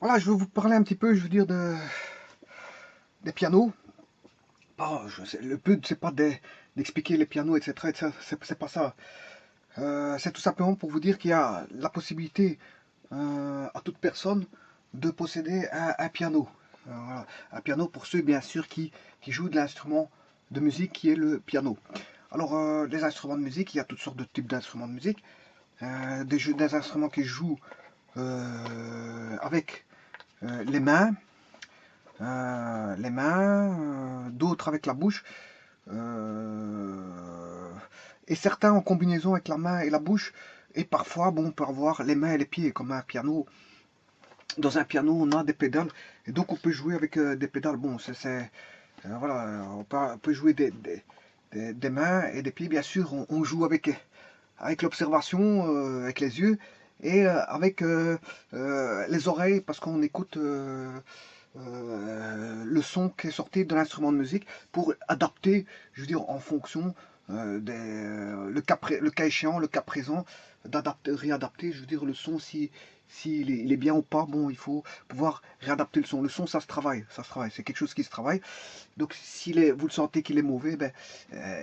Voilà, je veux vous parler un petit peu, je veux dire, des pianos. Le but, c'est pas d'expliquer les pianos, etc. C'est pas ça. C'est tout simplement pour vous dire qu'il y a la possibilité à toute personne de posséder un piano. Voilà. Un piano pour ceux, bien sûr, qui jouent de l'instrument de musique qui est le piano. Alors, les instruments de musique, il y a toutes sortes de types d'instruments de musique. Des instruments qui jouent avec les mains, d'autres avec la bouche, euh, et certains en combinaison avec la main et la bouche. Et parfois, bon, on peut avoir les mains et les pieds, comme un piano. Dans un piano, on a des pédales, et donc on peut jouer avec des pédales. Bon, voilà, on peut jouer des mains et des pieds. Bien sûr, on joue avec l'observation, avec les yeux, et avec les oreilles, parce qu'on écoute le son qui est sorti de l'instrument de musique pour adapter, je veux dire, en fonction le cas échéant, le cas présent, d'adapter, réadapter, je veux dire, le son, si il est bien ou pas, bon, il faut pouvoir réadapter le son. Le son, ça se travaille, c'est quelque chose qui se travaille. Donc, vous le sentez qu'il est mauvais, ben,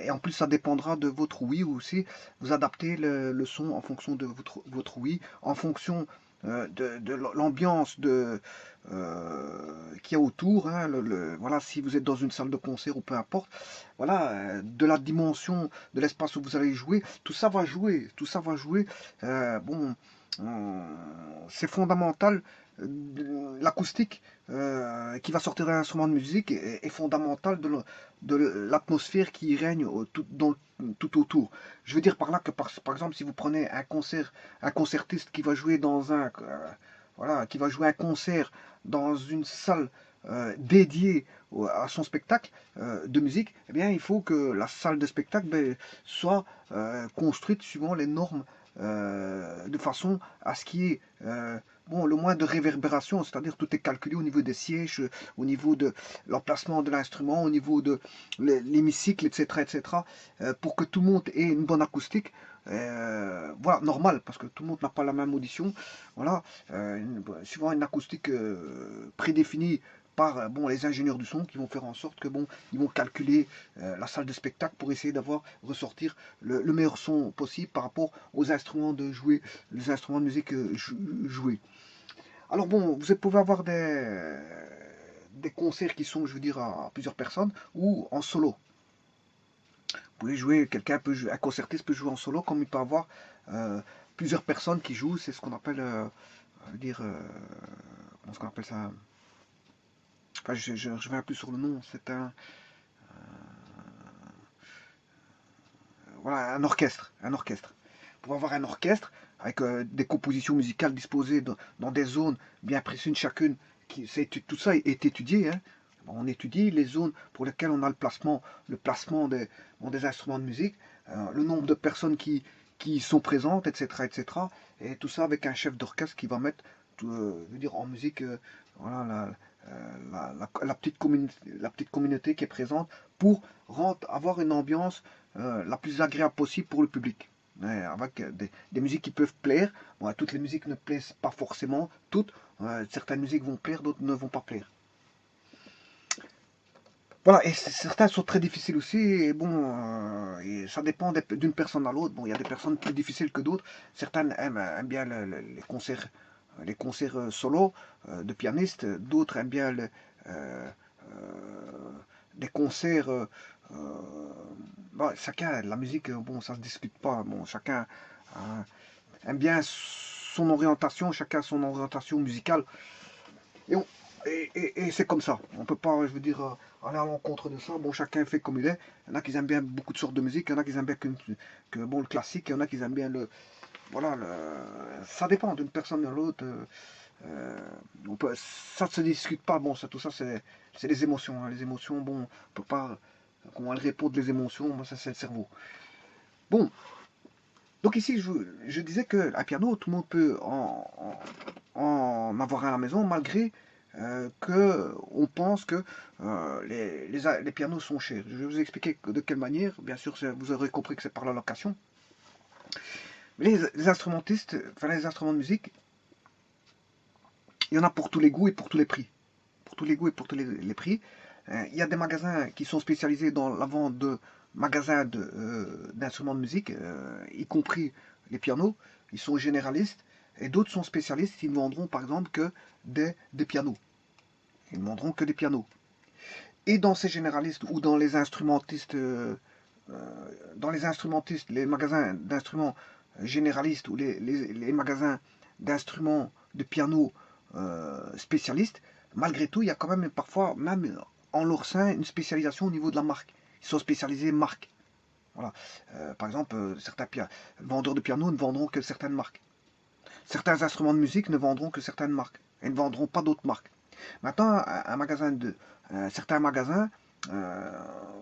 et en plus, ça dépendra de votre ouïe aussi. Vous adaptez le son en fonction de votre ouïe, en fonction de l'ambiance qu'il y a autour. Hein, voilà, si vous êtes dans une salle de concert ou peu importe, voilà, de la dimension de l'espace où vous allez jouer, tout ça va jouer. Tout ça va jouer. Bon, c'est fondamental. L'acoustique qui va sortir d'un instrument de musique est fondamentale de l'atmosphère qui règne tout autour. Je veux dire par là que par exemple si vous prenez un concertiste qui va jouer voilà, qui va jouer un concert dans une salle dédiée à son spectacle de musique, eh bien il faut que la salle de spectacle soit construite suivant les normes de façon à ce qu'il y ait bon, le moins de réverbération, c'est-à-dire tout est calculé au niveau des sièges, au niveau de l'emplacement de l'instrument, au niveau de l'hémicycle, etc., etc., pour que tout le monde ait une bonne acoustique. Voilà, normal, parce que tout le monde n'a pas la même audition. Voilà, suivant une acoustique prédéfinie par bon, les ingénieurs du son qui vont faire en sorte que bon, ils vont calculer la salle de spectacle pour essayer d'avoir ressortir le meilleur son possible par rapport aux instruments les instruments de musique joués. Alors bon, vous pouvez avoir des concerts qui sont, je veux dire, à plusieurs personnes ou en solo. Vous pouvez jouer, quelqu'un peut jouer, un concertiste peut jouer en solo, comme il peut avoir euh, plusieurs personnes qui jouent. C'est ce qu'on appelle, je veux dire, comment est-ce qu'on appelle ça? Enfin, je reviens plus sur le nom. C'est voilà, un orchestre, un orchestre. Pour avoir un orchestre avec des compositions musicales disposées dans des zones bien précises chacune, tout ça est étudié. Hein. On étudie les zones pour lesquelles on a le placement des instruments de musique, le nombre de personnes qui sont présentes, etc., etc. Et tout ça avec un chef d'orchestre qui va mettre, je veux dire, en musique, voilà, la petite communauté qui est présente pour avoir une ambiance la plus agréable possible pour le public. Avec des musiques qui peuvent plaire. Bon, toutes les musiques ne plaisent pas forcément, toutes. Certaines musiques vont plaire, d'autres ne vont pas plaire. Voilà, et certains sont très difficiles aussi, et bon, et ça dépend d'une personne à l'autre. Bon, il y a des personnes plus difficiles que d'autres. Certaines aiment bien les concerts solo de pianistes, d'autres aiment bien euh, des concerts. Bon, chacun, la musique, bon, ça se discute pas. Bon, chacun euh, aime bien son orientation, chacun son orientation musicale. Et, et c'est comme ça. On peut pas, je veux dire, aller à l'encontre de ça. Bon, chacun fait comme il est. Il y en a qui aiment bien beaucoup de sortes de musique, il y en a qui aiment bien bon, le classique, il y en a qui aiment bien voilà, ça dépend d'une personne à l'autre. Ça ne se discute pas. Bon, tout ça, c'est les émotions. Hein. Les émotions, bon, on peut pas. Comment elles répondent les émotions, moi, ça, c'est le cerveau. Bon, donc ici, je disais qu'un piano, tout le monde peut en avoir un à la maison, malgré que on pense que les pianos sont chers. Je vais vous expliquer de quelle manière. Bien sûr, vous aurez compris que c'est par la location. Mais les instrumentistes, enfin les instruments de musique, Il y en a pour tous les goûts et pour tous les prix. Pour tous les goûts et pour tous les prix. Il y a des magasins qui sont spécialisés dans la vente de magasins d'instruments de musique, y compris les pianos. Ils sont généralistes. Et d'autres sont spécialistes. Ils ne vendront par exemple que des pianos. Ils ne vendront que des pianos. Et dans ces généralistes ou dans les instrumentistes, les magasins d'instruments généralistes ou les magasins d'instruments de piano spécialistes, malgré tout, il y a quand même parfois, même en leur sein, une spécialisation au niveau de la marque. Ils sont spécialisés marque. Voilà. Par exemple, certains vendeurs de piano ne vendront que certaines marques. Certains instruments de musique ne vendront que certaines marques et ne vendront pas d'autres marques. Maintenant, certains magasins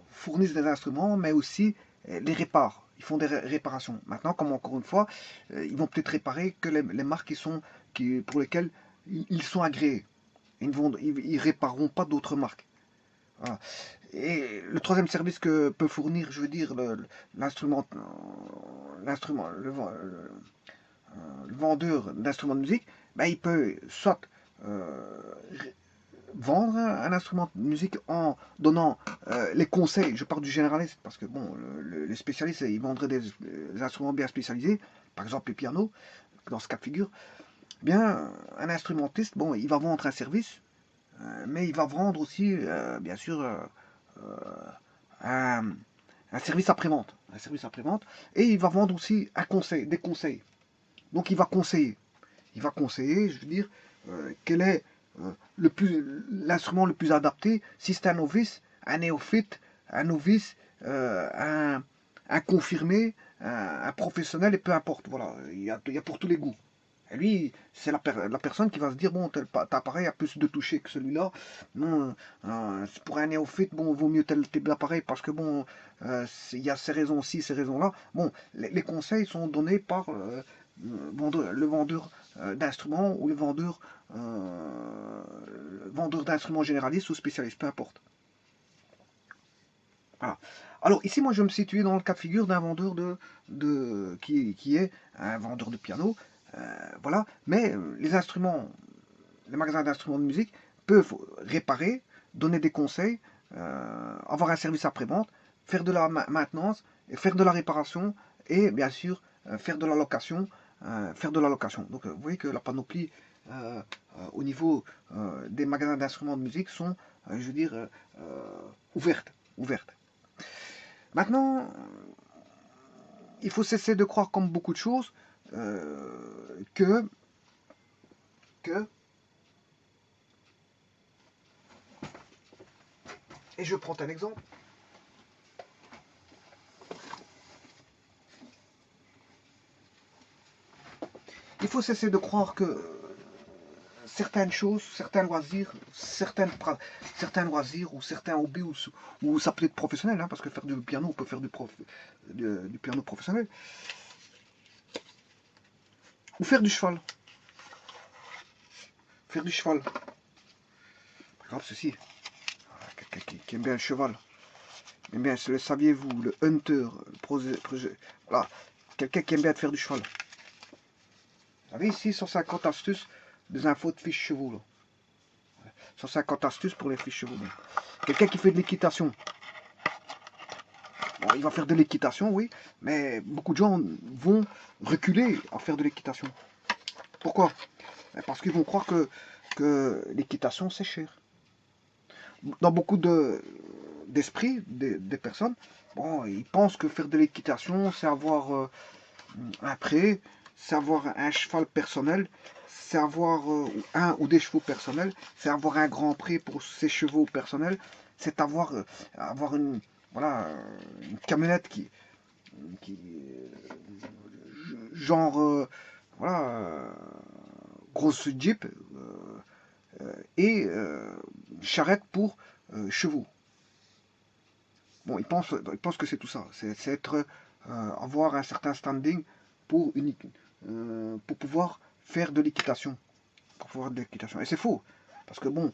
fournissent des instruments, mais aussi les réparent. Ils font des réparations. Maintenant, comme encore une fois, ils vont peut-être réparer que les marques pour lesquelles ils sont agréés. Ils ne répareront pas d'autres marques. Voilà. Et le troisième service que peut fournir, je veux dire, l'instrument, le vendeur d'instruments de musique, ben, il peut soit vendre un instrument de musique en donnant les conseils. Je parle du généraliste parce que bon, les spécialistes, ils vendraient des instruments bien spécialisés, par exemple les pianos, dans ce cas de figure. Bien, un instrumentiste, bon, il va vendre un service, mais il va vendre aussi, bien sûr, un, un service après-vente. Un service après-vente. Et il va vendre aussi des conseils. Donc il va conseiller. Il va conseiller, je veux dire, quel est l'instrument le plus adapté, si c'est un novice, un néophyte, un novice, un confirmé, un professionnel, et peu importe. Voilà, il y a pour tous les goûts. Et lui, c'est la personne qui va se dire, bon, tel appareil a plus de toucher que celui-là. Non, pour un néophyte, bon, vaut mieux tel type d'appareil parce que, bon, il y a ces raisons-ci, ces raisons-là. Bon, les conseils sont donnés par le vendeur d'instruments ou vendeur d'instruments généralistes ou spécialistes, peu importe. Voilà. Alors ici, moi, je me situe dans le cas de figure d'un vendeur qui est un vendeur de piano. Voilà. Mais les magasins d'instruments de musique peuvent réparer, donner des conseils, avoir un service après-vente, faire de la maintenance, faire de la réparation et bien sûr faire de la location. Donc vous voyez que la panoplie au niveau des magasins d'instruments de musique sont, je veux dire, ouvertes. ouvertes. Maintenant, il faut cesser de croire, comme beaucoup de choses, que et je prends un exemple. Il faut cesser de croire que certaines choses, certains loisirs ou certains hobbies, ou ça peut être professionnel, hein, parce que faire du piano, on peut faire du piano professionnel, ou faire du cheval. Faire du cheval. Par exemple, ceci. Quelqu'un qui aime bien le cheval. Eh bien, le saviez-vous, le hunter, voilà, quelqu'un qui aime bien faire du cheval. Vous avez ici 150 astuces des infos de fiches chevaux. Là. 150 astuces pour les fiches chevaux. Quelqu'un qui fait de l'équitation. Bon, il va faire de l'équitation, oui, mais beaucoup de gens vont reculer à faire de l'équitation. Pourquoi? Parce qu'ils vont croire que l'équitation, c'est cher. Dans beaucoup d'esprit des personnes, bon, ils pensent que faire de l'équitation, c'est avoir un pré, c'est avoir un cheval personnel, c'est avoir un ou des chevaux personnels, c'est avoir un grand prix pour ses chevaux personnels, c'est avoir voilà, une camionnette qui genre, voilà, grosse Jeep et charrette pour chevaux. Bon, ils pensent que c'est tout ça. C'est avoir un certain standing pour, pour pouvoir faire de l'équitation. Et c'est faux. Parce que bon,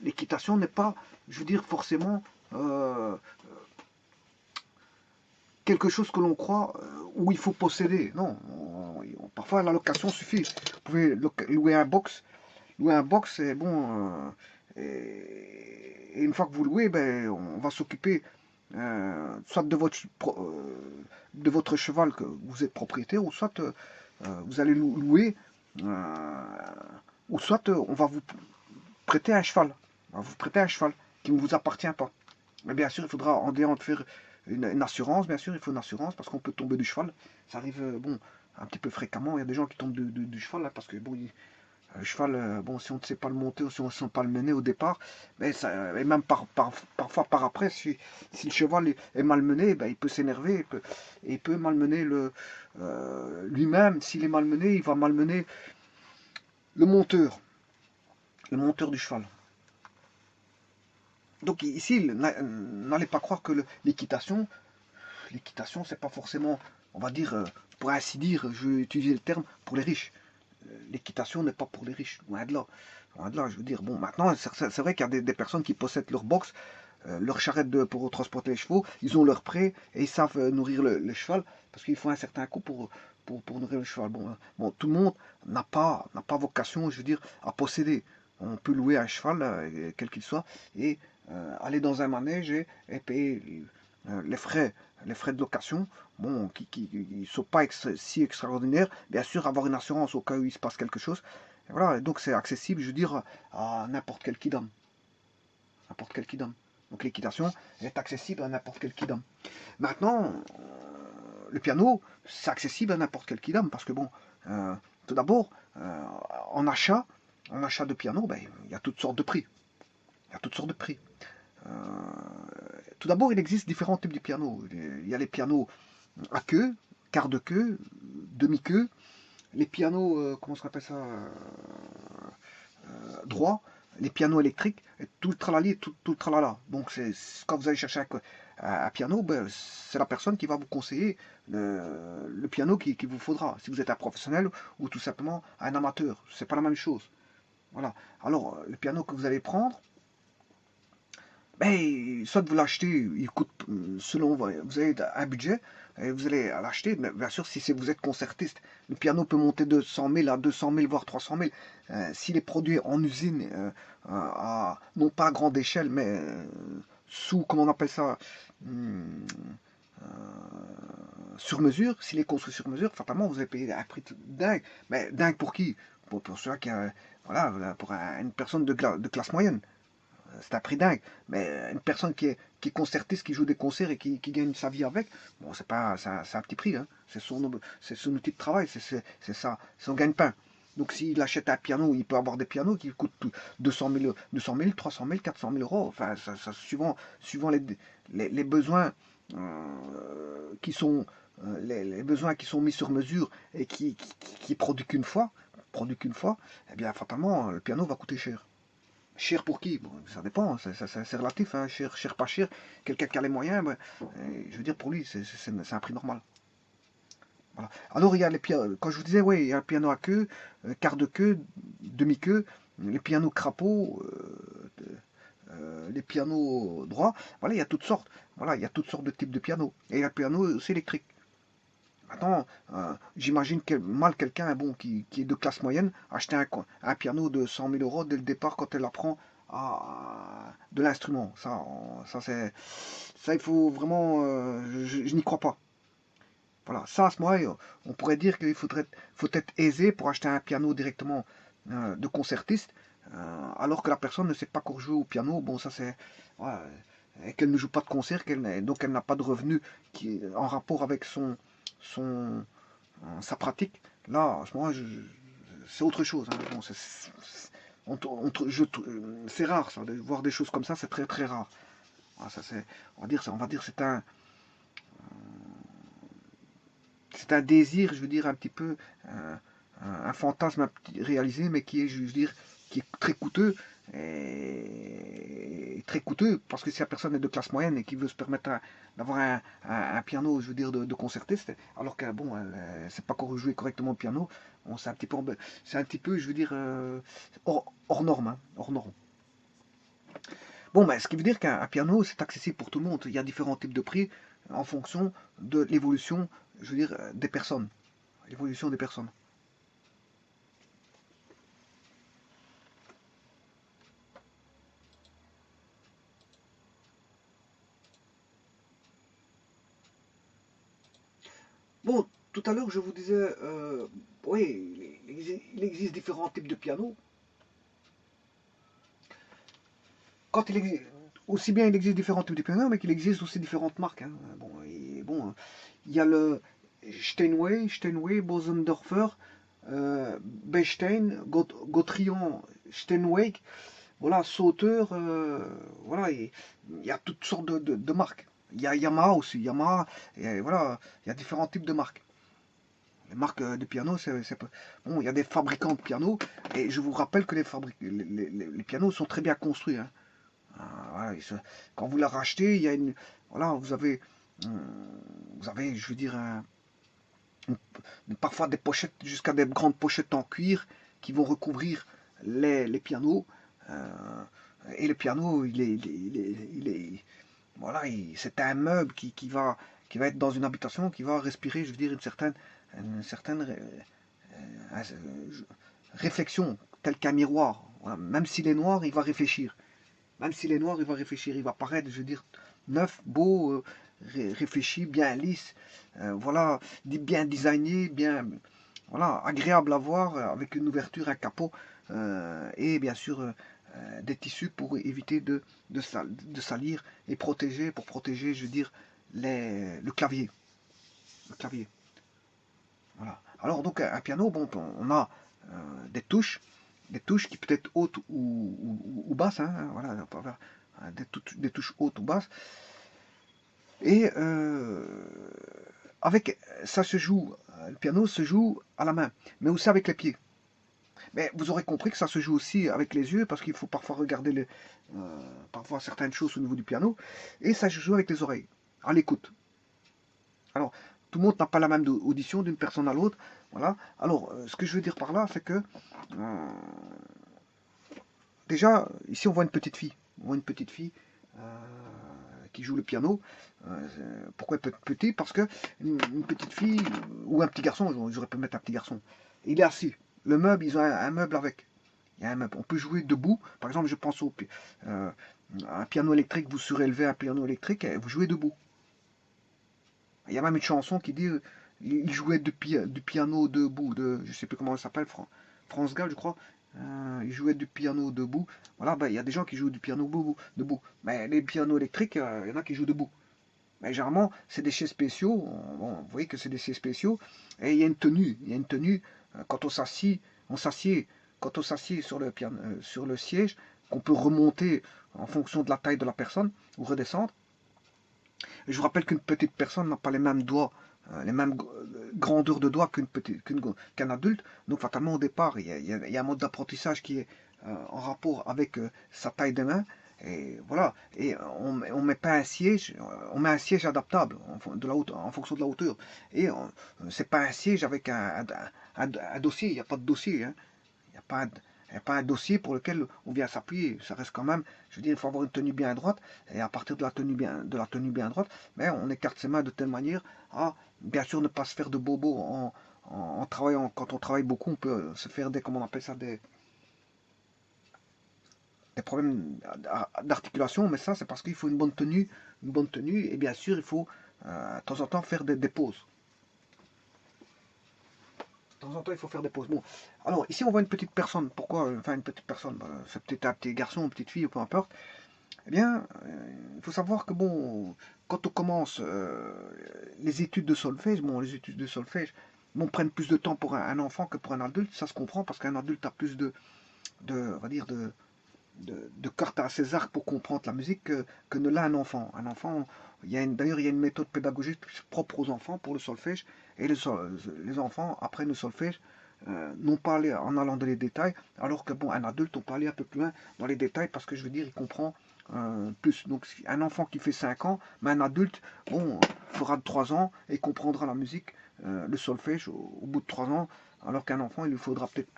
l'équitation n'est pas, je veux dire, forcément quelque chose que l'on croit où il faut posséder. Non, parfois la location suffit. Vous pouvez louer un box, louer un box, c'est bon. Et une fois que vous louez, ben, on va s'occuper soit de votre cheval que vous êtes propriétaire, ou soit vous allez louer, ou soit on va vous prêter un cheval. On va vous prêter un cheval qui ne vous appartient pas. Mais bien sûr, il faudra en dehors de faire une assurance, bien sûr, il faut une assurance parce qu'on peut tomber du cheval. Ça arrive, bon, un petit peu fréquemment. Il y a des gens qui tombent du cheval là, parce que bon, le cheval, bon, si on ne sait pas le monter ou si on ne sait pas le mener au départ, mais ça, et même parfois par après, si le cheval est malmené, ben, il peut s'énerver, il peut malmener lui-même. S'il est malmené, il va malmener le monteur, le monteur du cheval. Donc ici, n'allez pas croire que l'équitation, c'est pas forcément, on va dire, pour ainsi dire, je vais utiliser le terme, pour les riches. L'équitation n'est pas pour les riches, loin de là. Loin de là, je veux dire, bon, maintenant, c'est vrai qu'il y a des personnes qui possèdent leur box, leur charrette pour transporter les chevaux, ils ont leur pré et ils savent nourrir le cheval, parce qu'il faut un certain coût pour nourrir le cheval. Bon, tout le monde n'a pas vocation, je veux dire, à posséder. On peut louer un cheval, quel qu'il soit, et aller dans un manège et payer les frais de location, bon, qui ne sont pas si extraordinaires. Bien sûr, avoir une assurance au cas où il se passe quelque chose. Et voilà, donc c'est accessible, je veux dire, à n'importe quel kidam. N'importe quel kidam. Donc l'équitation est accessible à n'importe quel kidam. Maintenant, le piano, c'est accessible à n'importe quel kidam, parce que bon, tout d'abord, en achat de piano, ben, il y a toutes sortes de prix. Il y a toutes sortes de prix. Euh, Tout d'abord, il existe différents types de pianos. Il y a les pianos à queue, quart de queue, demi-queue, les pianos, comment on appelle ça, droit, les pianos électriques, et tout le tralali, tout le tralala. Donc quand vous allez chercher un piano, ben, c'est la personne qui va vous conseiller le piano qu'il vous faudra. Si vous êtes un professionnel ou tout simplement un amateur, c'est pas la même chose. Voilà. Alors, le piano que vous allez prendre, ben, soit vous l'achetez, il coûte selon vous avez un budget, et vous allez l'acheter, mais bien sûr, si vous êtes concertiste, le piano peut monter de 100 000 à 200 000, voire 300 000. S'il est produit en usine, non pas à grande échelle, mais sous, comment on appelle ça, hum, euh, sur mesure, s'il est construit sur mesure, fatalement, vous allez payer un prix dingue. Mais dingue pour qui? Pour ceux qui, voilà, pour une personne de classe moyenne. C'est un prix dingue. Mais une personne qui est concertiste, qui joue des concerts et qui gagne sa vie avec, bon, c'est un petit prix. Hein. C'est son outil de travail, c'est ça, c'est son gagne-pain. Donc s'il achète un piano, il peut avoir des pianos qui coûtent 200 000, 300 000, 400 000 euros. Enfin, suivant les besoins qui sont les besoins qui sont mis sur mesure et qui produit qu'une fois, eh bien fatalement le piano va coûter cher. Cher pour qui? Bon, ça dépend, c'est relatif, hein. Cher, pas cher. Quelqu'un qui a les moyens, ben, je veux dire, pour lui, c'est un prix normal. Voilà. Alors, il y a les pianos, quand je vous disais, oui, il y a un piano à queue, quart de queue, demi-queue, les pianos crapauds, les pianos droits. Voilà, il y a toutes sortes. Voilà, il y a toutes sortes de types de pianos. Et il y a le piano aussi électrique. Maintenant, j'imagine mal quelqu'un bon, qui est de classe moyenne acheter un piano de 100 000 euros dès le départ quand elle apprend de l'instrument. Ça, il faut vraiment. Je n'y crois pas. Voilà, ça, à ce moment-là, on pourrait dire qu'il faut être aisé pour acheter un piano directement de concertiste, alors que la personne ne sait pas encore jouer au piano. Bon, ça, c'est. Voilà, et qu'elle ne joue pas de concert, donc elle n'a pas de revenus en rapport avec sa pratique. Là, à ce moment-là, c'est autre chose. Hein. Bon, c'est rare, ça, de voir des choses comme ça, c'est très très rare. Ah, on va dire, c'est un désir, je veux dire, un petit peu, un fantasme réalisé, mais qui est, je veux dire, qui est très coûteux, et très coûteux, parce que si la personne est de classe moyenne et qui veut se permettre d'avoir un piano, je veux dire, de concertiste, alors que, bon, elle ne sait pas jouer correctement au piano, bon, c'est un petit peu, je veux dire, hors norme, hein, hors norme. Bon, ben, ce qui veut dire qu'un piano, c'est accessible pour tout le monde. Il y a différents types de prix en fonction de l'évolution, je veux dire, des personnes. L'évolution des personnes. Bon, tout à l'heure, je vous disais, oui, il existe différents types de pianos. Quand il existe, aussi bien il existe différents types de pianos, mais qu'il existe aussi différentes marques, hein. Bon, et bon, il y a le Steinway, Bosendorfer, Bechstein, Gautrillon, Steinway, voilà, Sauter, voilà, il y a toutes sortes de marques. Il y a Yamaha aussi, Yamaha, et voilà, il y a différents types de marques. Les marques de piano, bon, il y a des fabricants de pianos, et je vous rappelle que les pianos sont très bien construits, hein. Voilà, quand vous la rachetez, il y a une, voilà, vous avez, je veux dire, parfois des pochettes, jusqu'à des grandes pochettes en cuir qui vont recouvrir les pianos. Euh, et le piano, voilà, c'est un meuble qui va être dans une habitation, qui va respirer, je veux dire, une certaine réflexion, tel qu'un miroir. Voilà. Même s'il est noir, il va réfléchir. Même s'il est noir, il va réfléchir. Il va paraître, je veux dire, neuf, beau, réfléchi, bien lisse. Voilà, bien designé, bien, voilà, agréable à voir, avec une ouverture, un capot, et bien sûr des tissus pour éviter de salir et pour protéger, je veux dire, le clavier. Le clavier. Voilà. Alors donc un piano, bon, on a des touches qui peut être hautes ou basses, hein, voilà, on peut avoir des touches hautes ou basses. Et avec ça se joue, le piano se joue à la main, mais aussi avec les pieds. Mais vous aurez compris que ça se joue aussi avec les yeux, parce qu'il faut parfois regarder parfois certaines choses au niveau du piano, et ça se joue avec les oreilles, à l'écoute. Alors, tout le monde n'a pas la même audition d'une personne à l'autre. Voilà. Alors, ce que je veux dire par là, c'est que déjà, ici, on voit une petite fille. On voit une petite fille qui joue le piano. Pourquoi petit? Parce que une petite fille ou un petit garçon, j'aurais pu mettre un petit garçon, il est assis. Le meuble, ils ont un meuble avec. Il y a un meuble. On peut jouer debout. Par exemple, je pense euh, un piano électrique, vous surélevez un piano électrique et vous jouez debout. Il y a même une chanson qui dit il jouait du piano debout, je sais plus comment elle s'appelle, France Gall, je crois. Il jouait du piano debout. Voilà, ben, il y a des gens qui jouent du piano debout. Mais les pianos électriques, il y en a qui jouent debout. Mais généralement, c'est des chais spéciaux. Bon, vous voyez que c'est des chais spéciaux. Et il y a une tenue. Il y a une tenue. Quand on s'assied. Quand on s'assied sur le piano, sur le siège, qu'on peut remonter en fonction de la taille de la personne ou redescendre. Je vous rappelle qu'une petite personne n'a pas les mêmes doigts, les mêmes grandeurs de doigts qu'un adulte. Donc fatalement au départ, il y a un mode d'apprentissage qui est en rapport avec sa taille des mains. Et voilà. Et on met pas un siège, on met un siège adaptable en fonction de la hauteur. Et c'est pas un siège avec un dossier. Il n'y a pas de dossier, hein. Il n'y a pas il n'y a pas un dossier pour lequel on vient s'appuyer. Ça reste quand même, je veux dire, il faut avoir une tenue bien droite. Et à partir de la tenue bien droite, mais on écarte ses mains de telle manière à, bien sûr, ne pas se faire de bobo en travaillant. Quand on travaille beaucoup, on peut se faire comment on appelle ça, des problèmes d'articulation. Mais ça, c'est parce qu'il faut une bonne tenue. Et bien sûr, il faut de temps en temps faire des pauses. De temps en temps, il faut faire des pauses. Bon, alors ici, on voit une petite personne. Pourquoi enfin une petite personne? C'est peut-être un petit garçon, une petite fille, peu importe. Eh bien, il faut savoir que bon, quand on commence les études de solfège, bon, les études de solfège, bon, prennent plus de temps pour un enfant que pour un adulte. Ça se comprend parce qu'un adulte a plus on va dire, de cartes à ses arcs pour comprendre la musique que ne l'a un enfant. Un enfant, d'ailleurs, il y a une méthode pédagogique propre aux enfants pour le solfège, et les enfants apprennent le solfège, non pas en allant dans les détails, alors que bon, un adulte, on peut aller un peu plus loin dans les détails parce que je veux dire, il comprend plus. Donc, un enfant qui fait 5 ans, mais un adulte, bon, fera 3 ans et comprendra la musique, le solfège, au bout de 3 ans, alors qu'un enfant, il lui faudra peut-être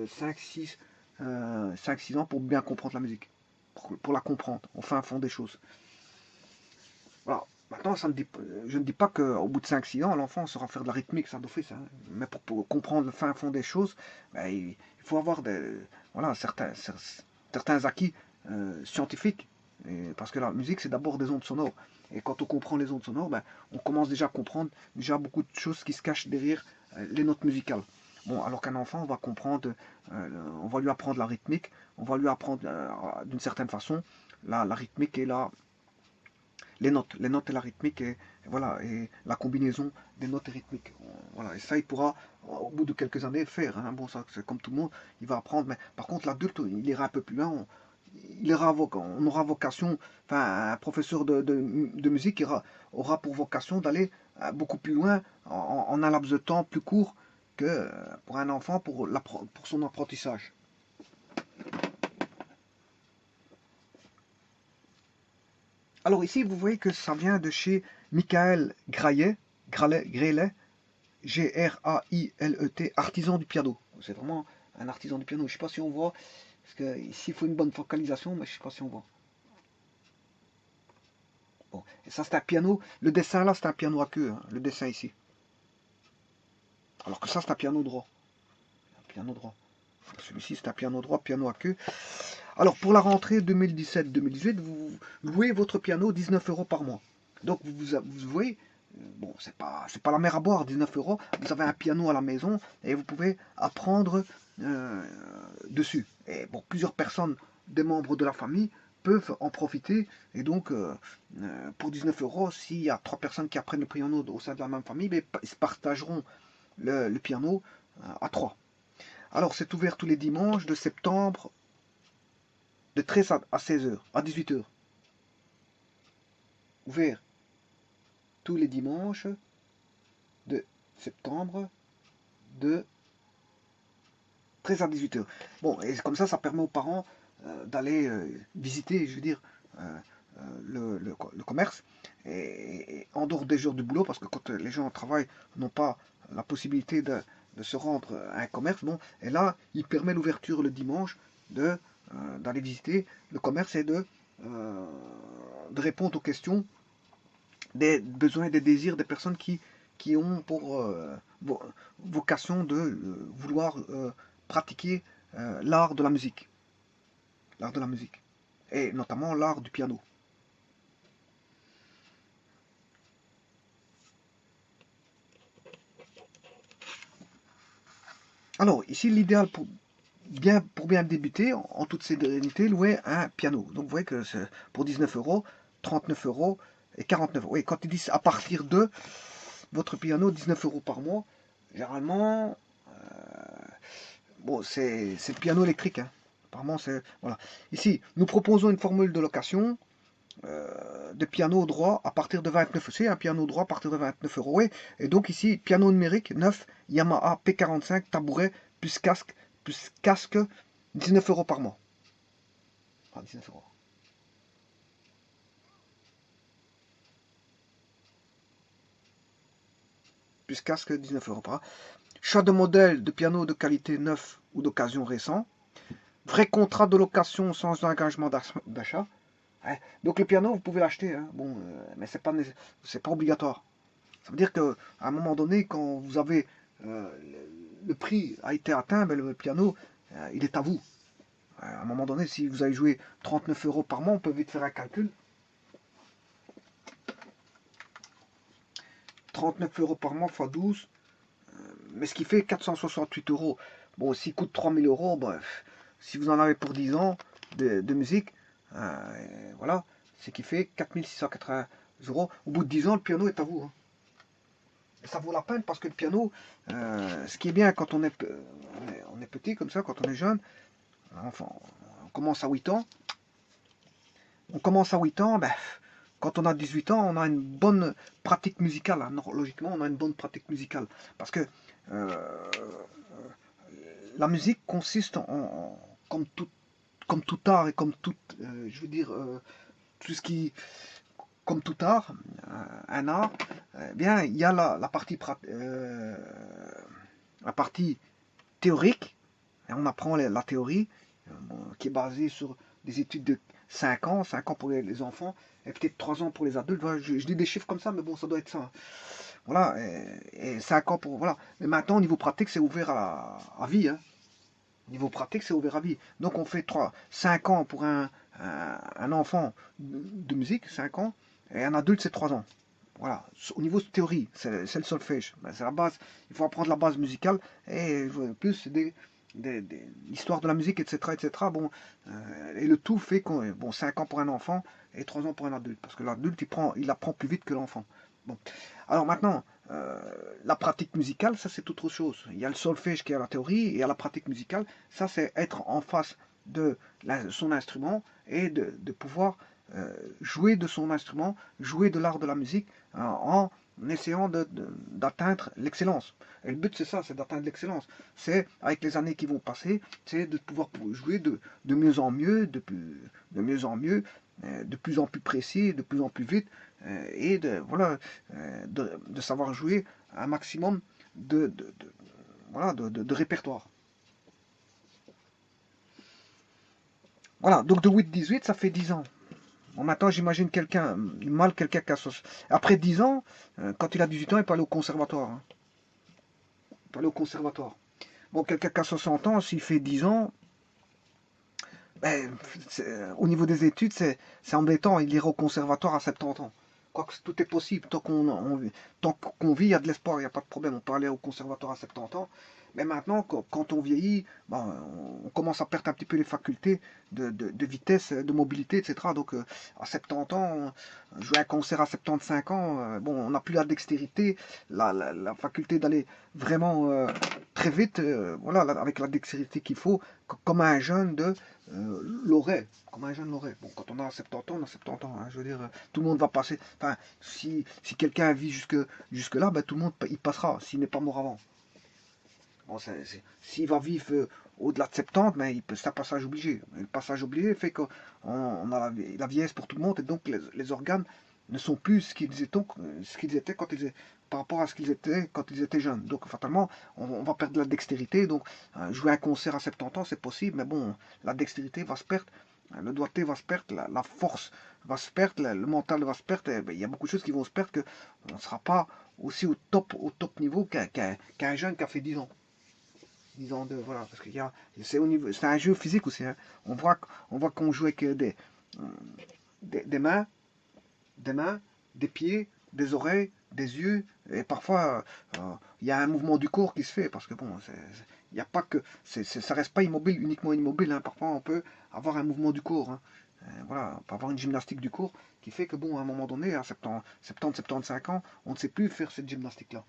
5, 6 5-6 ans pour bien comprendre la musique, pour la comprendre au fin fond des choses. Voilà. Maintenant, je ne dis pas qu'au bout de 5-6 ans, l'enfant saura faire de la rythmique, ça d'office, hein. Mais pour comprendre le fin fond des choses, ben, il faut avoir voilà, certains acquis scientifiques. Parce que la musique, c'est d'abord des ondes sonores. Et quand on comprend les ondes sonores, ben, on commence déjà à comprendre déjà beaucoup de choses qui se cachent derrière les notes musicales. Bon, alors qu'un enfant, on va comprendre, on va lui apprendre la rythmique, on va lui apprendre d'une certaine façon la rythmique et les notes et la rythmique et voilà et la combinaison des notes et rythmiques. Voilà, et ça il pourra au bout de quelques années faire. Hein. Bon, ça c'est comme tout le monde, il va apprendre. Mais par contre, l'adulte, il ira un peu plus loin. On aura vocation, enfin, un professeur de musique aura pour vocation d'aller beaucoup plus loin en un laps de temps plus court que pour un enfant pour son apprentissage. Alors ici, vous voyez que ça vient de chez Michael Grelet, Grailet, artisan du piano. C'est vraiment un artisan du piano. Je ne sais pas si on voit, parce que ici il faut une bonne focalisation, mais je ne sais pas si on voit. Bon, et ça c'est un piano. Le dessin là, c'est un piano à queue, hein, le dessin ici. Alors que ça c'est un piano droit. Un piano droit. Celui-ci c'est un piano droit, piano à queue. Alors pour la rentrée 2017-2018, vous louez votre piano 19 € par mois. Donc vous voyez, bon, c'est pas la mer à boire, 19 €. Vous avez un piano à la maison et vous pouvez apprendre euh, dessus. Et bon, plusieurs personnes, des membres de la famille, peuvent en profiter. Et donc, pour 19 €, s'il y a 3 personnes qui apprennent le piano au sein de la même famille, ben, ils se partageront le piano à 3. Alors, c'est ouvert tous les dimanches de septembre de 13 à 16 heures, à 18 heures. Ouvert tous les dimanches de septembre de 13 à 18 heures. Bon, et comme ça permet aux parents d'aller visiter, je veux dire, le commerce, et en dehors des jours du boulot, parce que quand les gens travaillent, n'ont pas la possibilité de se rendre à un commerce, bon, et là, il permet l'ouverture le dimanche d'aller visiter le commerce et de répondre aux questions des besoins et des désirs des personnes qui ont pour vocation de vouloir pratiquer l'art de la musique. L'art de la musique. Et notamment l'art du piano. Alors, ici, l'idéal pour bien débuter, en toute sérénité, louer un piano. Donc, vous voyez que c'est pour 19 €, 39 € et 49 €. Oui, quand ils disent à partir de votre piano, 19 € par mois, généralement, bon, c'est le piano électrique. Hein. Apparemment, c'est. Voilà. Ici, nous proposons une formule de location de piano droit à partir de 29 €. C'est un piano droit à partir de 29 €. Oui. Et donc, ici, piano numérique neuf, Yamaha P45, tabouret, plus casque, 19 € par mois. Ah, 19 €. Plus casque, 19 € par mois. Choix de modèle de piano de qualité neuf ou d'occasion récent. Vrai contrat de location sans engagement d'achat. Ouais. Donc le piano, vous pouvez l'acheter, hein. Bon, mais c'est pas obligatoire. Ça veut dire qu'à un moment donné, quand vous avez le prix a été atteint, ben, le piano, il est à vous. À un moment donné, si vous avez joué 39 € par mois, on peut vite faire un calcul. 39 € par mois x 12, mais ce qui fait 468 €. Bon, s'il coûte 3000 €, bref, si vous en avez pour 10 ans de musique, voilà, c'est qui fait 4680 €. Au bout de 10 ans, le piano est à vous. Hein. Ça vaut la peine parce que le piano, ce qui est bien quand on est petit comme ça, quand on est jeune, enfin, on commence à 8 ans, ben, quand on a 18 ans, on a une bonne pratique musicale. Hein. Logiquement, on a une bonne pratique musicale. Parce que euh, la musique consiste comme tout art et comme tout, je veux dire, tout ce qui, comme tout art, un art, bien, il y a la partie théorique, et on apprend la théorie, qui est basée sur des études de 5 ans pour les enfants, et peut-être 3 ans pour les adultes. Voilà, je dis des chiffres comme ça, mais bon, ça doit être ça. Voilà, et 5 ans pour. Voilà. Mais maintenant, au niveau pratique, c'est ouvert à vie. Hein. Au niveau pratique, c'est ouvert à vie. Donc, on fait 5 ans pour un enfant de musique, 5 ans, et un adulte, c'est 3 ans. Voilà, au niveau de théorie, c'est le solfège. Ben, c'est la base, il faut apprendre la base musicale, et plus l'histoire de la musique, etc. etc. Bon, et le tout fait qu'on, bon, 5 ans pour un enfant, et 3 ans pour un adulte, parce que l'adulte, il apprend plus vite que l'enfant. Bon. Alors maintenant, la pratique musicale, ça c'est autre chose. Il y a le solfège qui est à la théorie, et à la pratique musicale, ça c'est être en face de son instrument, et de pouvoir jouer de son instrument, jouer de l'art de la musique, en essayant d'atteindre l'excellence. Et le but c'est ça, c'est d'atteindre l'excellence. C'est, avec les années qui vont passer, c'est de pouvoir jouer de mieux en mieux, de mieux en mieux, de plus en plus précis, de plus en plus vite, et voilà, de savoir jouer un maximum voilà, de répertoire. Voilà, donc de 8-18, ça fait 10 ans. Bon, maintenant, j'imagine quelqu'un qui a... Après 10 ans, quand il a 18 ans, il peut aller au conservatoire. Hein. Il peut aller au conservatoire. Bon, quelqu'un qui a 60 ans, s'il fait 10 ans, ben, au niveau des études, c'est embêtant. Il ira au conservatoire à 70 ans. Quoique tout est possible. Tant qu'on vit, il y a de l'espoir, il n'y a pas de problème. On peut aller au conservatoire à 70 ans. Mais maintenant, quand on vieillit, ben, on commence à perdre un petit peu les facultés de vitesse, de mobilité, etc. Donc à 70 ans, jouer un concert à 75 ans, bon, on n'a plus la dextérité, la faculté d'aller vraiment très vite, voilà, avec la dextérité qu'il faut, comme un jeune l'aurait, comme un jeune l'aurait. Bon, quand on a 70 ans, on a 70 ans. Hein, je veux dire, tout le monde va passer. Enfin, si quelqu'un vit jusque là, ben, tout le monde il passera, s'il n'est pas mort avant. Bon, s'il va vivre au-delà de 70, mais c'est un passage obligé. Le passage obligé fait qu'on a la vieillesse pour tout le monde, et donc les organes ne sont plus ce qu'ils étaient par rapport à ce qu'ils étaient quand ils étaient jeunes. Donc fatalement, on va perdre la dextérité. Donc jouer un concert à 70 ans, c'est possible, mais bon, la dextérité va se perdre, le doigté va se perdre, la force va se perdre, le mental va se perdre. Ben, il y a beaucoup de choses qui vont se perdre, qu'on ne sera pas aussi au top niveau qu'un jeune qui a fait 10 ans. Disons de voilà, parce qu'il y a c'est un jeu physique aussi, hein. On voit qu'on joue avec des mains, des mains, des pieds, des oreilles, des yeux, et parfois il y a un mouvement du corps qui se fait, parce que bon, il n'y a pas que ça reste pas immobile, uniquement immobile, hein. Parfois on peut avoir un mouvement du corps, hein. Voilà, on peut avoir une gymnastique du corps qui fait que bon, à un moment donné, à 75 ans, on ne sait plus faire cette gymnastique là.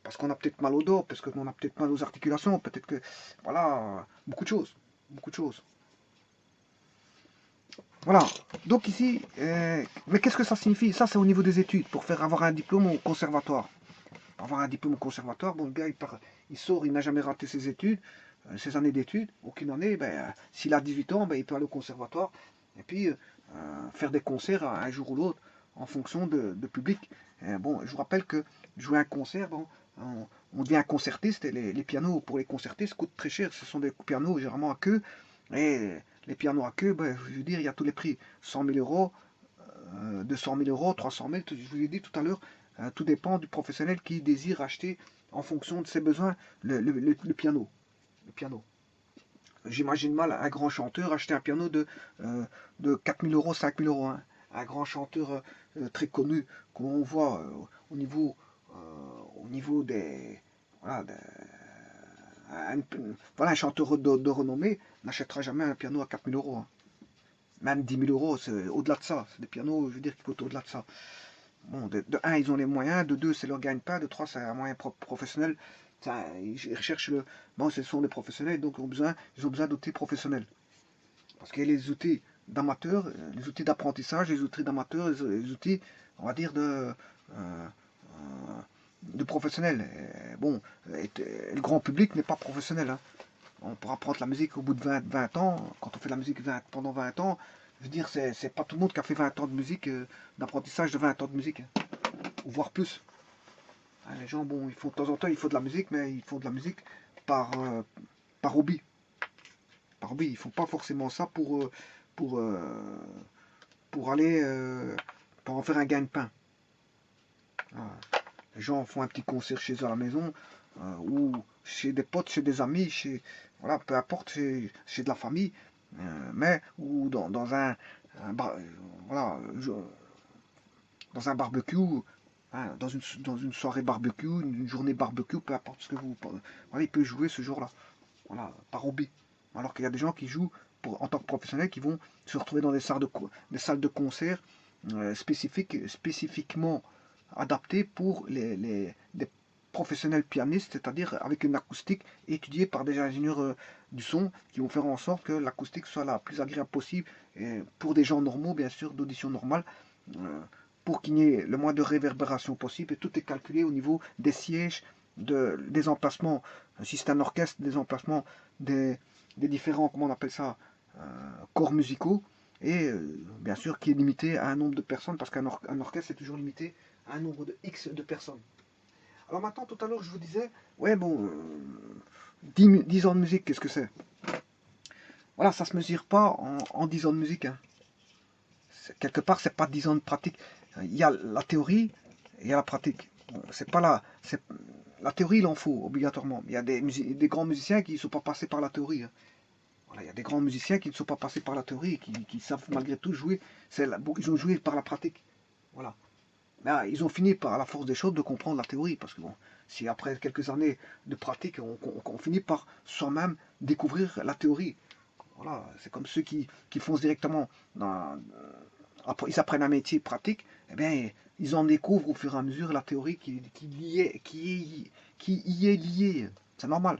Parce qu'on a peut-être mal au dos, parce qu'on a peut-être mal aux articulations, peut-être que... Voilà, beaucoup de choses. Beaucoup de choses. Voilà. Donc ici, mais qu'est-ce que ça signifie? Ça, c'est au niveau des études, pour faire avoir un diplôme au conservatoire. Pour avoir un diplôme au conservatoire, bon, le gars, il sort, il n'a jamais raté ses études, ses années d'études, aucune année. Ben, s'il a 18 ans, ben, il peut aller au conservatoire, et puis faire des concerts un jour ou l'autre, en fonction de public. Bon, je vous rappelle que jouer un concert, bon, on devient un concertiste, et les pianos pour les concertistes coûtent très cher. Ce sont des pianos généralement à queue, et les pianos à queue, ben, je veux dire, il y a tous les prix. 100 000 euros, 200 000 euros, 300 000, je vous ai dit tout à l'heure, tout dépend du professionnel qui désire acheter en fonction de ses besoins le piano. Le piano. J'imagine mal un grand chanteur acheter un piano de 4 000 euros, 5 000 euros. Hein. Un grand chanteur très connu, qu'on voit au niveau des. Voilà, voilà, un chanteur de renommée n'achètera jamais un piano à 4 000 euros. Hein. Même 10 000 euros, c'est au-delà de ça. C'est des pianos, je veux dire, qui coûtent au-delà de ça. Bon, de 1, ils ont les moyens, de 2, c'est leur gagne-pain, de 3, c'est un moyen professionnel. Ça, ils recherchent le. Bon, ce sont des professionnels, donc ils ont besoin d'outils professionnels. Parce qu'il y a les outils d'amateurs, les outils d'apprentissage, les outils d'amateurs, les outils, on va dire, de professionnels. Bon, le grand public n'est pas professionnel. Hein. On pourra apprendre la musique au bout de 20 ans. Quand on fait la musique pendant 20 ans, je veux dire, c'est pas tout le monde qui a fait 20 ans de musique, d'apprentissage de 20 ans de musique, hein, ou voire plus. Hein, les gens, bon, ils font de temps en temps, ils font de la musique, mais ils font de la musique par, par hobby. Par hobby, ils font pas forcément ça pour, euh, pour aller, pour en faire un gagne-pain. Voilà. Les gens font un petit concert chez eux à la maison, ou chez des potes, chez des amis, voilà, peu importe, chez de la famille, mais ou dans un voilà, dans un barbecue, hein, dans une soirée barbecue, une journée barbecue, peu importe ce que vous... Voilà, il peut jouer ce jour-là, voilà, par hobby. Alors qu'il y a des gens qui jouent en tant que professionnels, qui vont se retrouver dans des salles de concert spécifiquement adaptées pour des professionnels pianistes, c'est-à-dire avec une acoustique étudiée par des ingénieurs du son qui vont faire en sorte que l'acoustique soit la plus agréable possible et pour des gens normaux, bien sûr, d'audition normale, pour qu'il y ait le moins de réverbération possible. Et tout est calculé au niveau des sièges, des emplacements, si c'est un orchestre, des emplacements des différents, comment on appelle ça, corps musicaux, et bien sûr qui est limité à un nombre de personnes, parce qu'un orchestre est toujours limité à un nombre de X de personnes. Alors maintenant, tout à l'heure, je vous disais, ouais, bon, 10 ans de musique, qu'est-ce que c'est? Voilà, ça se mesure pas en 10 ans de musique. Hein. Quelque part, c'est pas 10 ans de pratique. Il y a la théorie et il y a la pratique. Bon, c'est pas la théorie, il en faut obligatoirement. Il y a des grands musiciens qui ne sont pas passés par la théorie. Hein. Voilà, il y a des grands musiciens qui ne sont pas passés par la théorie et qui savent malgré tout jouer. Ils ont joué par la pratique. Voilà. Mais ils ont fini par, à la force des choses, de comprendre la théorie. Parce que bon, si après quelques années de pratique, on finit par soi-même découvrir la théorie. Voilà, c'est comme ceux qui foncent directement ils apprennent un métier pratique, eh bien, ils en découvrent au fur et à mesure la théorie qui y est liée. C'est normal.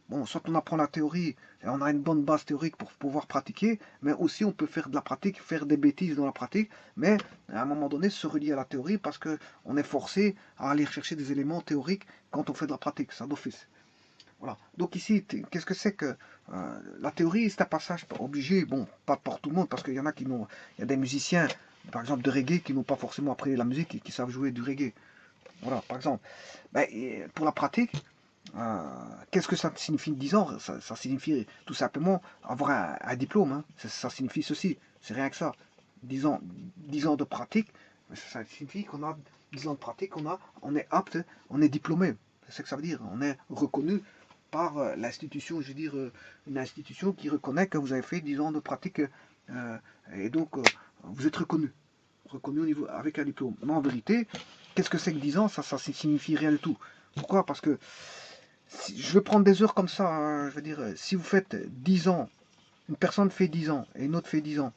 Bon, soit on apprend la théorie et on a une bonne base théorique pour pouvoir pratiquer, mais aussi on peut faire de la pratique, faire des bêtises dans la pratique, mais à un moment donné se relier à la théorie parce qu'on est forcé à aller chercher des éléments théoriques quand on fait de la pratique, ça d'office. Voilà. Donc ici, qu'est-ce que c'est que la théorie, c'est un passage obligé, bon, pas pour tout le monde, parce qu'il y en a il y a des musiciens, par exemple de reggae, qui n'ont pas forcément appris la musique et qui savent jouer du reggae. Voilà, par exemple. Ben, pour la pratique, qu'est-ce que ça signifie 10 ans? Ça signifie tout simplement avoir un diplôme. Hein. Ça signifie ceci. C'est rien que ça. 10 ans de pratique, ça signifie qu'on a 10 ans de pratique, on est apte, on est diplômé. C'est ce que ça veut dire. On est reconnu par l'institution, je veux dire, une institution qui reconnaît que vous avez fait 10 ans de pratique et donc vous êtes reconnu. Reconnu au niveau, avec un diplôme. Mais en vérité, qu'est-ce que c'est que 10 ans? Ça signifie rien du tout. Pourquoi? Parce que je vais prendre des heures comme ça, hein, je veux dire, si vous faites 10 ans, une personne fait 10 ans et une autre fait 10 ans.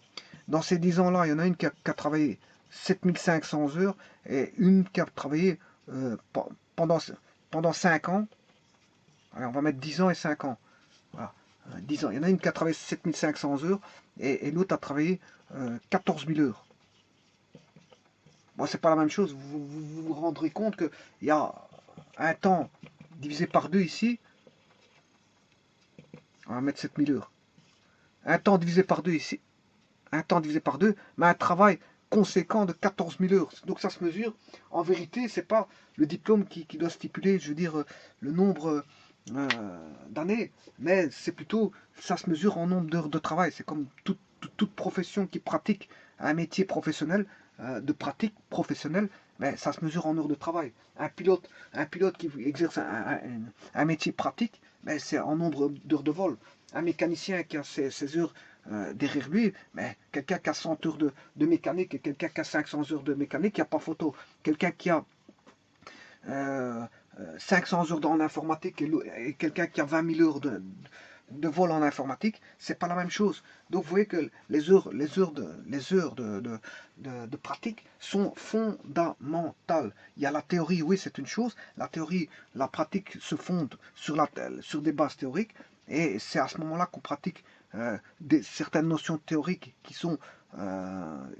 Dans ces 10 ans-là, il y en a une qui a travaillé 7500 heures et une qui a travaillé pendant, pendant 5 ans. Allez, on va mettre 10 ans et 5 ans. Voilà. 10 ans. Il y en a une qui a travaillé 7500 heures et l'autre a travaillé 14 000 heures. Bon, c'est pas la même chose. Vous rendrez compte qu'il y a un temps divisé par 2 ici. On va mettre 7000 heures. Un temps divisé par 2 ici. Un temps divisé par 2, mais un travail conséquent de 14 000 heures. Donc ça se mesure. En vérité, c'est pas le diplôme qui doit stipuler, je veux dire, le nombre d'années, mais c'est plutôt, ça se mesure en nombre d'heures de travail. C'est comme toute profession qui pratique un métier professionnel, de pratique professionnelle, mais ça se mesure en heures de travail. Un pilote qui exerce un métier pratique, mais c'est en nombre d'heures de vol. Un mécanicien qui a ses heures derrière lui, mais quelqu'un qui a 100 heures de mécanique et quelqu'un qui a 500 heures de mécanique, il n'y a pas photo. Quelqu'un qui a 500 heures en informatique et quelqu'un qui a 20 000 heures de vol en informatique, c'est pas la même chose. Donc vous voyez que les heures de pratique sont fondamentales. Il y a la théorie, oui, c'est une chose. La théorie, la pratique se fonde sur des bases théoriques et c'est à ce moment-là qu'on pratique certaines notions théoriques qui sont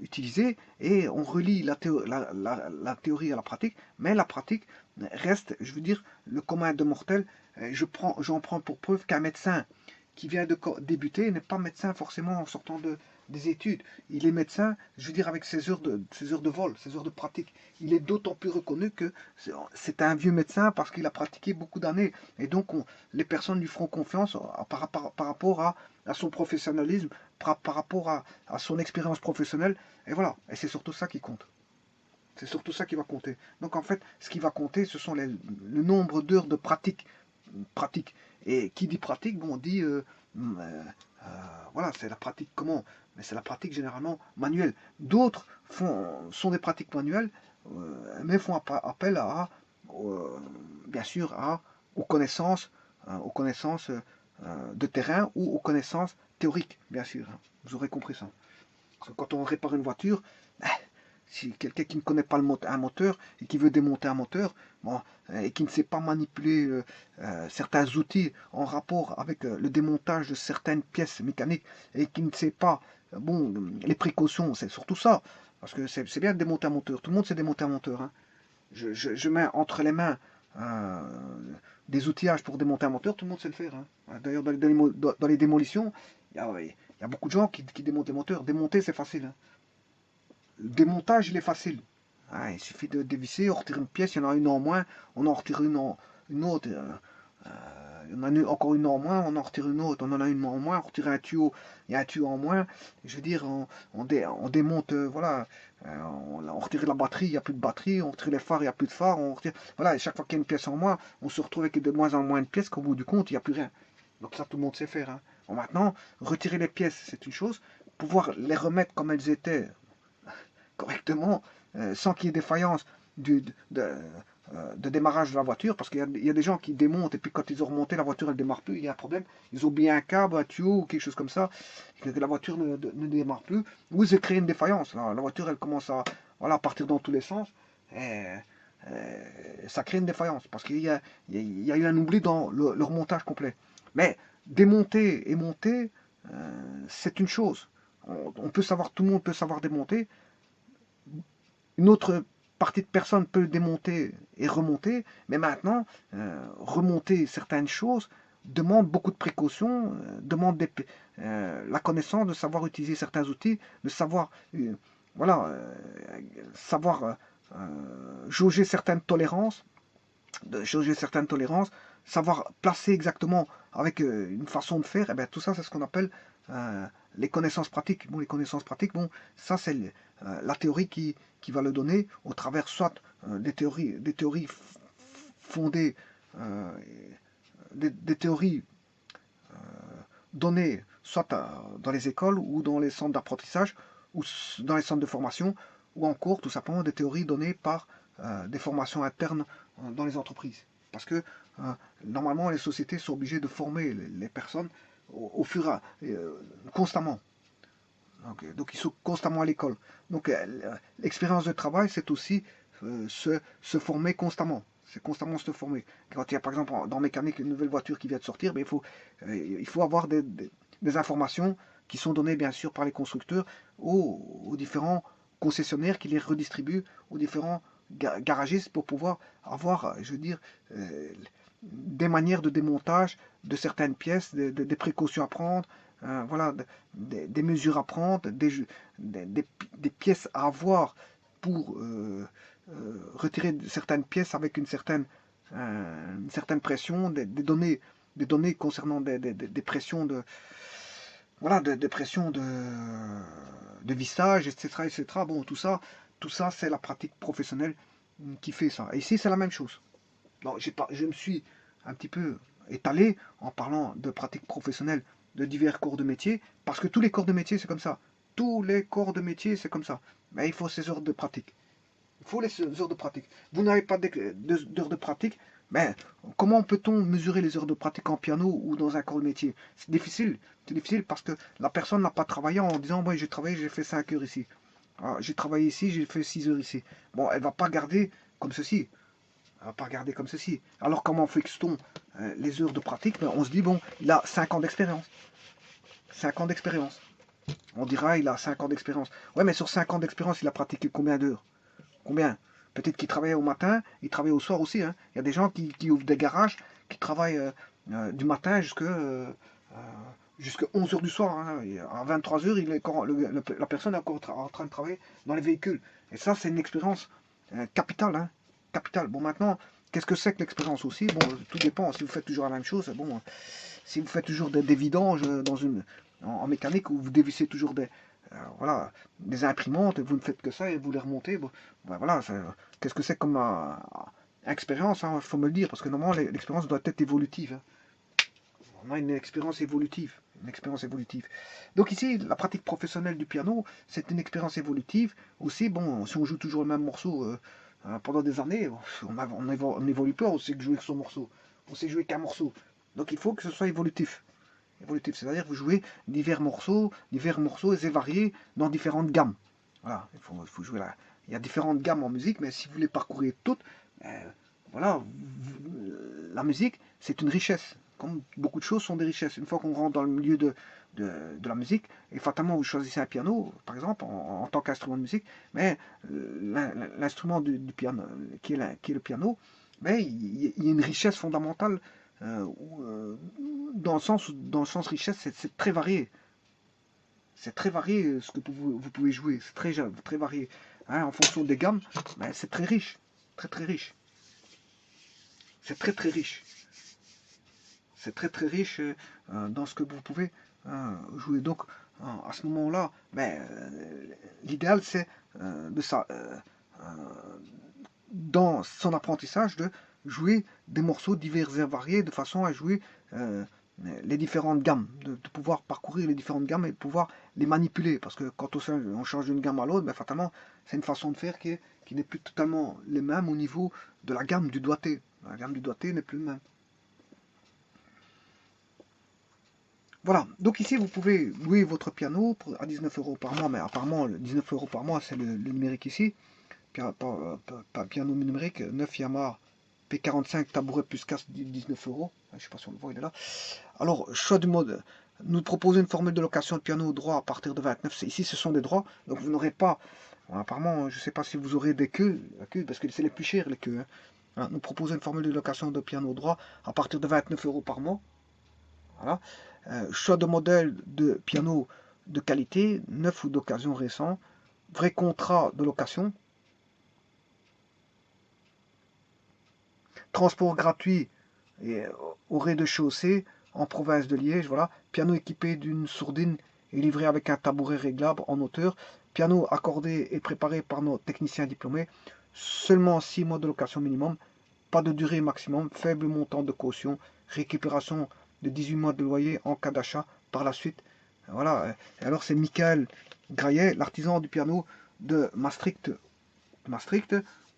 utilisées et on relie la théorie à la pratique, mais la pratique reste, je veux dire, le commun de mortel. J'en prends pour preuve qu'un médecin qui vient de débuter n'est pas médecin forcément en sortant des études. Il est médecin, je veux dire, avec ses heures de vol, ses heures de pratique. Il est d'autant plus reconnu que c'est un vieux médecin parce qu'il a pratiqué beaucoup d'années. Et donc, les personnes lui feront confiance par rapport à son professionnalisme, par rapport à son expérience professionnelle. Et voilà. Et c'est surtout ça qui compte. C'est surtout ça qui va compter. Donc en fait, ce qui va compter, ce sont le nombre d'heures de pratique. Et qui dit pratique, bon, on dit, voilà, c'est la pratique comment? mais c'est la pratique généralement manuelle. D'autres sont des pratiques manuelles, mais font appel à, bien sûr, aux connaissances de terrain ou aux connaissances théoriques, bien sûr. Hein. Vous aurez compris ça. Parce que quand on répare une voiture, si quelqu'un qui ne connaît pas un moteur et qui veut démonter un moteur, bon, et qui ne sait pas manipuler certains outils en rapport avec le démontage de certaines pièces mécaniques et qui ne sait pas, bon, les précautions, c'est surtout ça. Parce que c'est bien de démonter un moteur. Tout le monde sait démonter un moteur. Hein. Je mets entre les mains euh, des outillages pour démonter un moteur, tout le monde sait le faire. Hein. D'ailleurs, dans les démolitions, il y a beaucoup de gens qui démontent les moteurs. Démonter, c'est facile. Hein. Le démontage, il est facile. Ah, il suffit de dévisser, on retire une pièce, il y en a une en moins, on en retire une autre. Il y en a encore une en moins, on en retire une autre, on en a une en moins, on retire un tuyau, il y a un tuyau en moins. Je veux dire, on démonte, voilà, on retire la batterie, il n'y a plus de batterie, on retire les phares, il n'y a plus de phares, on retire, voilà, et chaque fois qu'il y a une pièce en moins, on se retrouve avec de moins en moins de pièces qu'au bout du compte, il n'y a plus rien. Donc ça, tout le monde sait faire. Hein. Bon, maintenant, retirer les pièces, c'est une chose. Pouvoir les remettre comme elles étaient, correctement, sans qu'il y ait défaillance du, de démarrage de la voiture, parce qu'il y a des gens qui démontent et puis quand ils ont remonté, la voiture elle démarre plus, il y a un problème, ils ont oublié un câble, un tuyau ou quelque chose comme ça, que la voiture ne démarre plus, ou ils ont créé une défaillance. La voiture elle commence à, voilà, partir dans tous les sens, et, ça crée une défaillance, parce qu'il y a eu un oubli dans le remontage complet. Mais démonter et monter, c'est une chose. On peut savoir, tout le monde peut savoir démonter, une autre partie de personnes peut démonter et remonter, mais maintenant, remonter certaines choses demande beaucoup de précautions, demande la connaissance, de savoir utiliser certains outils, de savoir, voilà, savoir jauger certaines tolérances, savoir placer exactement avec une façon de faire, et bien tout ça, c'est ce qu'on appelle les connaissances pratiques. Bon, les connaissances pratiques, bon, ça c'est la théorie qui va le donner au travers soit des théories fondées, euh, des théories données soit dans les écoles ou dans les centres d'apprentissage ou dans les centres de formation ou encore tout simplement des théories données par des formations internes dans les entreprises. Parce que normalement les sociétés sont obligées de former les personnes au fur et à constamment. Donc ils sont constamment à l'école. Donc l'expérience de travail, c'est aussi se former constamment. C'est constamment se former. Quand il y a par exemple dans mécanique une nouvelle voiture qui vient de sortir, ben, il faut avoir des informations qui sont données bien sûr par les constructeurs aux différents concessionnaires qui les redistribuent aux différents garagistes pour pouvoir avoir, je veux dire, des manières de démontage de certaines pièces, des précautions à prendre, voilà, des mesures à prendre, des pièces à avoir pour retirer certaines pièces avec une certaine pression, des données concernant des pressions de, voilà, des pressions de vissage, etc., etc. Bon, tout ça, c'est la pratique professionnelle qui fait ça. Et ici, c'est la même chose. Bon, je me suis un petit peu étalé en parlant de pratiques professionnelles de divers corps de métier, parce que tous les corps de métier, c'est comme ça. Tous les corps de métier, c'est comme ça. Mais il faut ces heures de pratique. Il faut les heures de pratique. Vous n'avez pas d'heures de pratique, mais comment peut-on mesurer les heures de pratique en piano ou dans un corps de métier? C'est difficile. C'est difficile parce que la personne n'a pas travaillé en disant, bon, j'ai travaillé, j'ai fait 5 heures ici. J'ai travaillé ici, j'ai fait 6 heures ici. Bon, elle ne va pas garder comme ceci. On va pas regarder comme ceci. Alors comment fixe-t-on les heures de pratique? Ben, on se dit, bon, il a 5 ans d'expérience. 5 ans d'expérience. On dira, il a 5 ans d'expérience. Ouais, mais sur 5 ans d'expérience, il a pratiqué combien d'heures? Combien? Peut-être qu'il travaillait au matin, il travaillait au soir aussi. Hein. Il y a des gens qui ouvrent des garages, qui travaillent du matin jusqu'à 11 heures du soir. Hein. À 23 heures, la personne est encore en train de travailler dans les véhicules. Et ça, c'est une expérience capitale. Hein. Capitale. Bon, maintenant, qu'est-ce que c'est que l'expérience aussi? Bon, tout dépend. Si vous faites toujours la même chose, bon, si vous faites toujours des vidanges en mécanique, ou vous dévissez toujours voilà, des imprimantes, vous ne faites que ça et vous les remontez, bon, ben voilà, qu'est-ce que c'est comme expérience, il faut me le dire, parce que normalement l'expérience doit être évolutive. Hein. On a une expérience évolutive. une expérience évolutive. Donc ici, la pratique professionnelle du piano, c'est une expérience évolutive. Aussi, bon, si on joue toujours le même morceau pendant des années, on n'évolue pas, on sait que jouer que son morceau. On sait jouer qu'un morceau. Donc il faut que ce soit évolutif. Évolutif, c'est-à-dire que vous jouez divers morceaux et variés dans différentes gammes. Voilà, il faut jouer là. Il y a différentes gammes en musique, mais si vous les parcourez toutes, voilà, la musique, c'est une richesse. Comme beaucoup de choses sont des richesses. Une fois qu'on rentre dans le milieu de la musique, et fatalement vous choisissez un piano, par exemple, en tant qu'instrument de musique, mais l'instrument du piano, qui est le piano, mais il y a une richesse fondamentale dans le sens richesse, c'est très varié. C'est très varié ce que vous pouvez jouer. C'est très varié. Hein, en fonction des gammes, ben, c'est très riche. Très très riche. C'est très très riche. C'est très très riche dans ce que vous pouvez jouer. Donc à ce moment-là, ben, l'idéal c'est de ça. Dans son apprentissage de jouer des morceaux divers et variés de façon à jouer les différentes gammes, de pouvoir parcourir les différentes gammes et de pouvoir les manipuler. Parce que quand on change d'une gamme à l'autre, ben, fatalement, c'est une façon de faire qui n'est plus totalement les mêmes au niveau de la gamme du doigté. La gamme du doigté n'est plus le même. Voilà, donc ici vous pouvez louer votre piano à 19 € par mois, mais apparemment 19 € par mois c'est le numérique ici. Pas piano numérique, 9 Yamaha P45 tabouret plus casque 19 €. Je ne sais pas si on le voit, il est là. Alors, choix du mode. Nous proposons une formule de location de piano droit à partir de 29. Ici, ce sont des droits, donc vous n'aurez pas. Apparemment, je ne sais pas si vous aurez des queues, parce que c'est les plus chers, les queues. Hein. Voilà, nous proposons une formule de location de piano droit à partir de 29 € par mois. Voilà. Choix de modèle de piano de qualité, neuf ou d'occasion récent. Vrai contrat de location. Transport gratuit et, au rez-de-chaussée en province de Liège. Voilà. Piano équipé d'une sourdine et livré avec un tabouret réglable en hauteur. Piano accordé et préparé par nos techniciens diplômés. Seulement 6 mois de location minimum. Pas de durée maximum. Faible montant de caution. Récupération de 18 mois de loyer en cas d'achat par la suite. Voilà. Et alors c'est Michael Graillet, l'artisan du piano de Maastricht.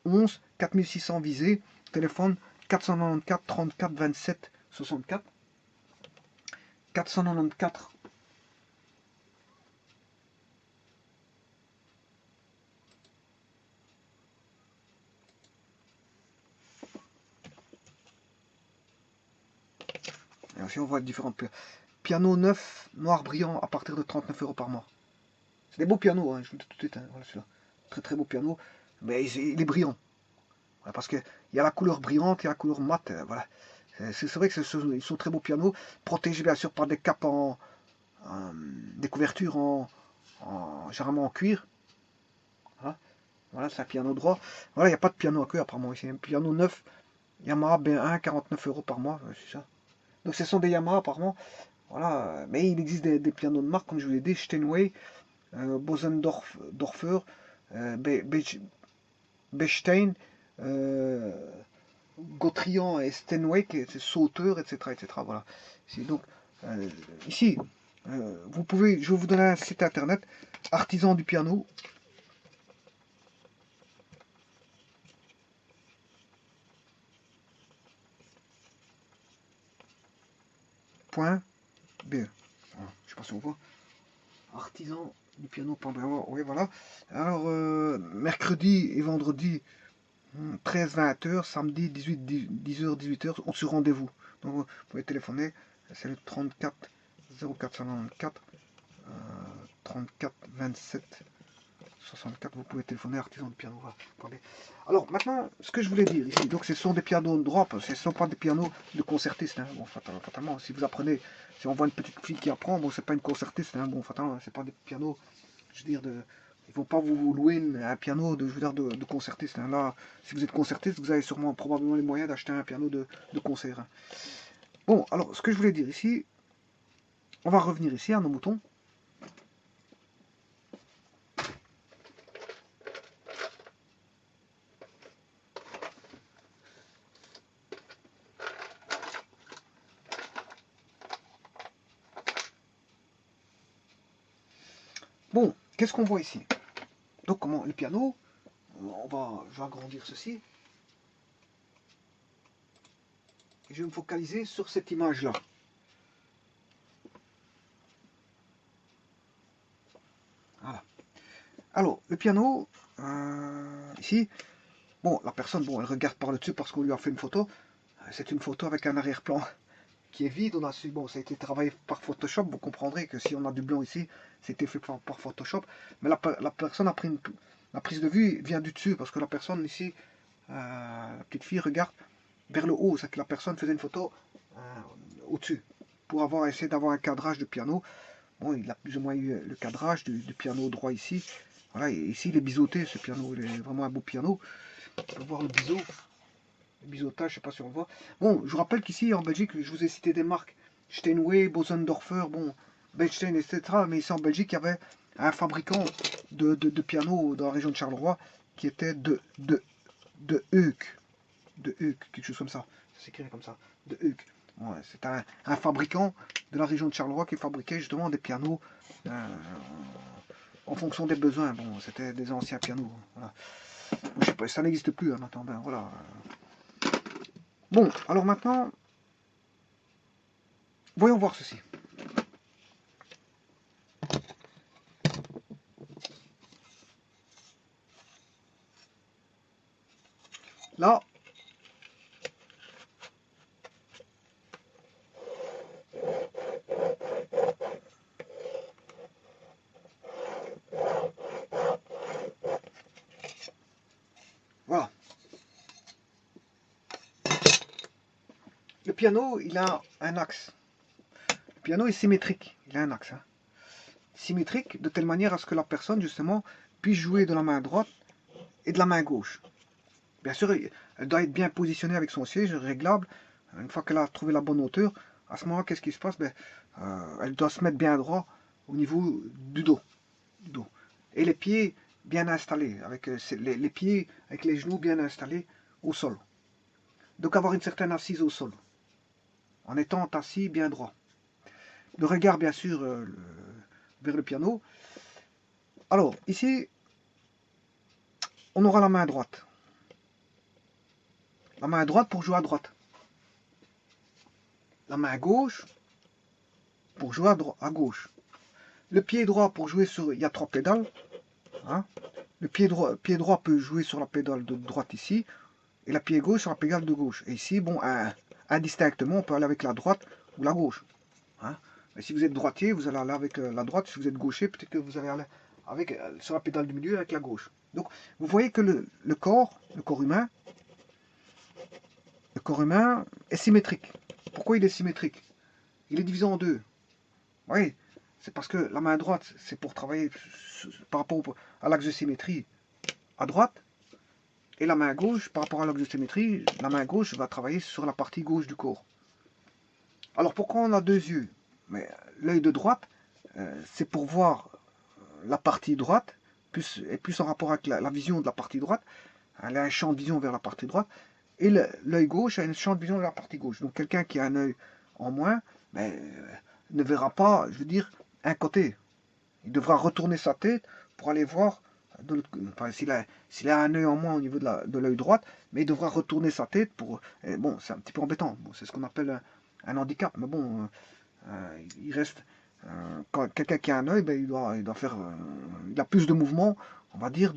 11 4600 visés. Téléphone 494 34 27 64. 494. Et aussi on voit différents pianos neufs, noir brillant à partir de 39 € par mois. C'est des beaux pianos, hein, je vous le dis tout de suite. Hein, voilà celui-là. Très très beau piano. Mais il est brillant. Voilà, parce qu'il y a la couleur brillante et la couleur mate. Voilà. C'est vrai que ils sont très beaux pianos. Protégés bien sûr par des capes des couvertures généralement en cuir. Voilà. Voilà, c'est un piano droit. Voilà, il n'y a pas de piano à queue apparemment ici. Un piano neuf, Yamaha B1, 49 € par mois, c'est ça. Donc ce sont des Yamaha apparemment. Voilà, mais il existe des pianos de marque, comme je vous l'ai dit, Steinway, Bosendorfer, Bechstein, Gautrian et Steinway, c'est sauteur, etc., etc. Voilà. Donc, ici, vous pouvez, je vais vous donner un site internet, artisan du piano. .be. Voilà. Je sais pas si on voit. Artisan du piano. Oui, voilà. Alors, mercredi et vendredi, 13-20 h, samedi 10h, 18 h, on se rendez-vous. Donc, vous pouvez téléphoner. C'est le 34 0494 34 27 64. Vous pouvez téléphoner artisan du piano. Voilà. Alors maintenant, ce que je voulais dire ici, donc ce sont des pianos de droit, ce ne sont pas des pianos de concertistes. Hein. Bon, fatalement, si vous apprenez, si on voit une petite fille qui apprend, bon, c'est pas une concertiste. Hein. Bon, fatalement, c'est pas des pianos, je veux dire, ils vont pas vous louer un piano de, je veux dire, de concertiste. Hein. Là, si vous êtes concertiste, vous avez probablement les moyens d'acheter un piano de concert. Hein. Bon, alors, ce que je voulais dire ici, on va revenir ici à nos moutons. Bon, qu'est-ce qu'on voit ici? Donc, comment le piano, je vais agrandir ceci. Et je vais me focaliser sur cette image-là. Voilà. Alors, le piano, ici, bon, la personne, bon, elle regarde par le dessus parce qu'on lui a fait une photo. C'est une photo avec un arrière-plan qui est vide. On a su, bon, ça a été travaillé par Photoshop. Vous comprendrez que si on a du blanc ici, c'était fait par Photoshop. Mais la personne a pris la prise de vue vient du dessus parce que la personne ici, la petite fille regarde vers le haut. C'est que la personne faisait une photo au-dessus pour essayer d'avoir un cadrage de piano. Bon, il a plus ou moins eu le cadrage du piano droit ici. Voilà, et ici il est biseauté ce piano, il est vraiment un beau piano. On peut voir le biseau. Le biseautage, je sais pas si on le voit. Bon, je vous rappelle qu'ici en Belgique, je vous ai cité des marques. Steinway, Bosendorfer, bon, Bechstein, etc. Mais ici en Belgique, il y avait un fabricant de pianos dans la région de Charleroi qui était de Heuk. De Heuk, quelque chose comme ça. Ça s'écrit comme ça. De Heuk. Ouais, c'est un fabricant de la région de Charleroi qui fabriquait justement des pianos en fonction des besoins. Bon, c'était des anciens pianos. Voilà. Je sais pas, ça n'existe plus maintenant. Ben, voilà. Bon, alors maintenant, voyons voir ceci. Là, voilà. Le piano, il a un axe. Le piano est symétrique. Il a un axe. Hein. Symétrique de telle manière à ce que la personne, justement, puisse jouer de la main droite et de la main gauche. Bien sûr, elle doit être bien positionnée avec son siège réglable. Une fois qu'elle a trouvé la bonne hauteur, à ce moment-là, qu'est-ce qui se passe? Elle doit se mettre bien droit au niveau du dos. Et les pieds bien installés, avec les pieds avec les genoux bien installés au sol. Donc avoir une certaine assise au sol, en étant assis bien droit. Le regard, bien sûr, vers le piano. Alors, ici, on aura la main droite. La main droite pour jouer à droite. La main gauche pour jouer à gauche. Le pied droit pour jouer sur... Il y a 3 pédales. Hein. Le pied droit peut jouer sur la pédale de droite ici. Et la pied gauche sur la pédale de gauche. Et ici, bon, indistinctement, on peut aller avec la droite ou la gauche. Hein. Et si vous êtes droitier, vous allez aller avec la droite. Si vous être gaucher, peut-être que vous allez aller avec, sur la pédale du milieu avec la gauche. Donc, vous voyez que le corps humain, est symétrique. Pourquoi il est symétrique? Il est divisé en deux. Oui, c'est parce que la main droite, c'est pour travailler par rapport à l'axe de symétrie à droite. Et la main gauche, par rapport à l'axe de symétrie, la main gauche va travailler sur la partie gauche du corps. Alors pourquoi on a deux yeux? Mais l'œil de droite, c'est pour voir la partie droite, plus en rapport avec la vision de la partie droite. Elle a un champ de vision vers la partie droite. Et l'œil gauche a un champ de vision vers la partie gauche. Donc quelqu'un qui a un œil en moins, ne verra pas, je veux dire, un côté. Il devra retourner sa tête pour aller voir enfin, s'il a un œil en moins au niveau de l'œil droite, mais il devra retourner sa tête pour... bon, c'est un petit peu embêtant. Bon, c'est ce qu'on appelle un handicap. Mais bon, il reste... quand quelqu'un qui a un œil, il doit faire... il a plus de mouvement, on va dire,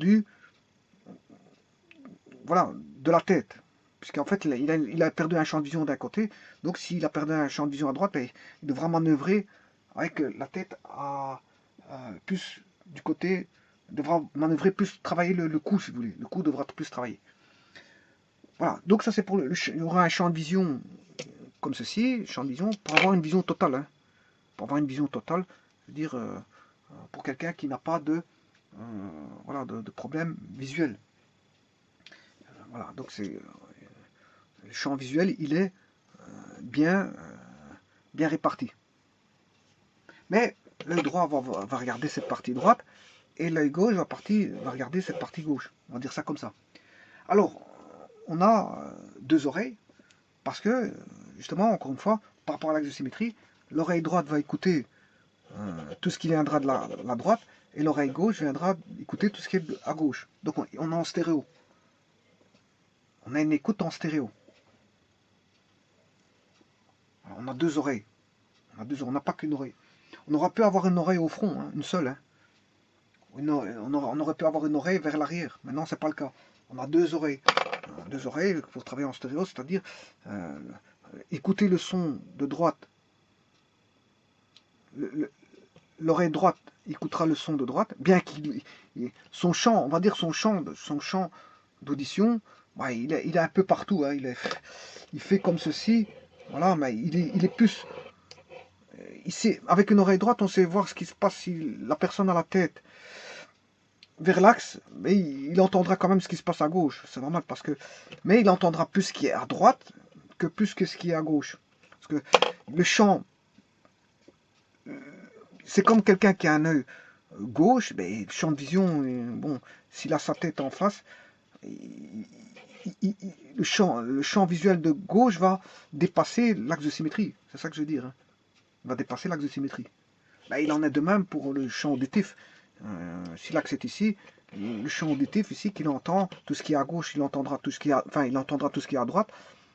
voilà, de la tête. Puisqu'en fait, il a perdu un champ de vision d'un côté. Donc, s'il a perdu un champ de vision à droite, il devra manœuvrer avec la tête plus du côté, devra manœuvrer plus, travailler le cou, si vous voulez. Le cou devra plus travailler. Voilà, donc ça c'est pour il y aura un champ de vision comme ceci, champ de vision, pour avoir une vision totale. Hein. Pour avoir une vision totale, je veux dire, pour quelqu'un qui n'a pas voilà, de problème visuel. Voilà, donc c'est le champ visuel, il est bien réparti. Mais l'œil droit va regarder cette partie droite, et l'œil gauche va regarder cette partie gauche. On va dire ça comme ça. Alors, on a deux oreilles, parce que, justement, encore une fois, par rapport à l'axe de symétrie, l'oreille droite va écouter tout ce qui viendra de la droite, et l'oreille gauche viendra écouter tout ce qui est à gauche. Donc on est en stéréo. On a une écoute en stéréo. Alors, on a deux oreilles. On n'a pas qu'une oreille. On aurait pu avoir une oreille au front, hein, une seule. Hein. On aurait pu avoir une oreille vers l'arrière. Maintenant, c'est pas le cas. On a deux oreilles. Deux oreilles pour travailler en stéréo, c'est-à-dire écouter le son de droite. L'oreille droite écoutera le son de droite, bien qu'il son champ, on va dire son champ d'audition, bah, il est un peu partout. Hein, il fait comme ceci. Voilà, mais il est plus. Ici, avec une oreille droite, on sait voir ce qui se passe si la personne a la tête vers l'axe, mais il entendra quand même ce qui se passe à gauche. C'est normal parce que. Mais il entendra plus ce qui est à droite que plus que ce qui est à gauche. Parce que le champ, c'est comme quelqu'un qui a un œil gauche, ben, le champ de vision, bon, s'il a sa tête en face, le champ visuel de gauche va dépasser l'axe de symétrie. C'est ça que je veux dire. Hein. Il va dépasser l'axe de symétrie. Ben, il en est de même pour le champ auditif. Si l'axe est ici, le champ auditif ici qu'il entend, tout ce qui est à gauche, il entendra tout ce qui est il entendra tout ce qui est à droite,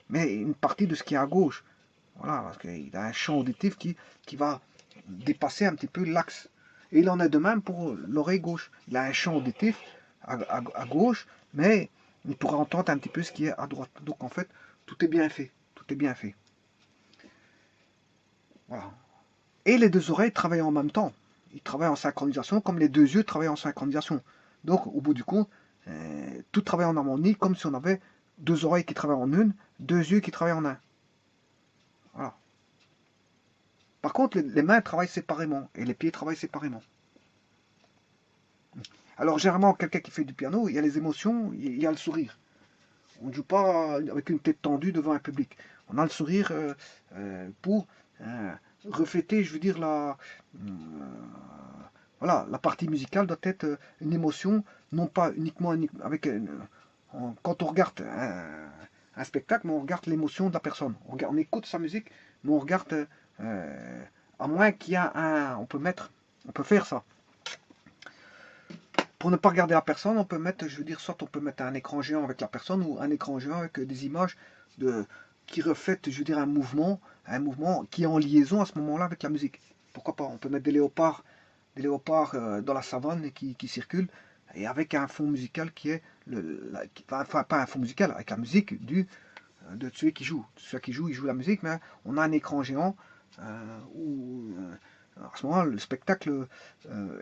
mais une partie de ce qui est à gauche. Voilà, parce qu'il a un champ auditif qui va dépasser un petit peu l'axe. Et il en est de même pour l'oreille gauche. Il a un champ auditif à gauche, mais il pourra entendre un petit peu ce qui est à droite. Donc en fait, tout est bien fait. Tout est bien fait. Voilà. Et les deux oreilles travaillent en même temps. Ils travaillent en synchronisation comme les deux yeux travaillent en synchronisation. Donc au bout du compte, tout travaille en harmonie comme si on avait deux oreilles qui travaillent en une, deux yeux qui travaillent en un. Voilà. Par contre, les mains travaillent séparément et les pieds travaillent séparément. Alors généralement, quelqu'un qui fait du piano, il y a les émotions, il y a le sourire. On ne joue pas avec une tête tendue devant un public. On a le sourire pour refléter, je veux dire, voilà, la partie musicale doit être une émotion, non pas uniquement avec... quand on regarde un spectacle, mais on regarde l'émotion de la personne. On écoute sa musique, mais on regarde... à moins qu'il y a un... On peut faire ça. Pour ne pas regarder la personne, on peut mettre, je veux dire, soit on peut mettre un écran géant avec la personne ou un écran géant avec des images qui reflètent, je veux dire, un mouvement qui est en liaison à ce moment-là avec la musique. Pourquoi pas? On peut mettre des léopards dans la savane qui circulent et avec un fond musical qui est, enfin pas un fond musical, avec la musique de celui qui joue. Celui qui joue, il joue la musique, mais on a un écran géant où à ce moment-là, le spectacle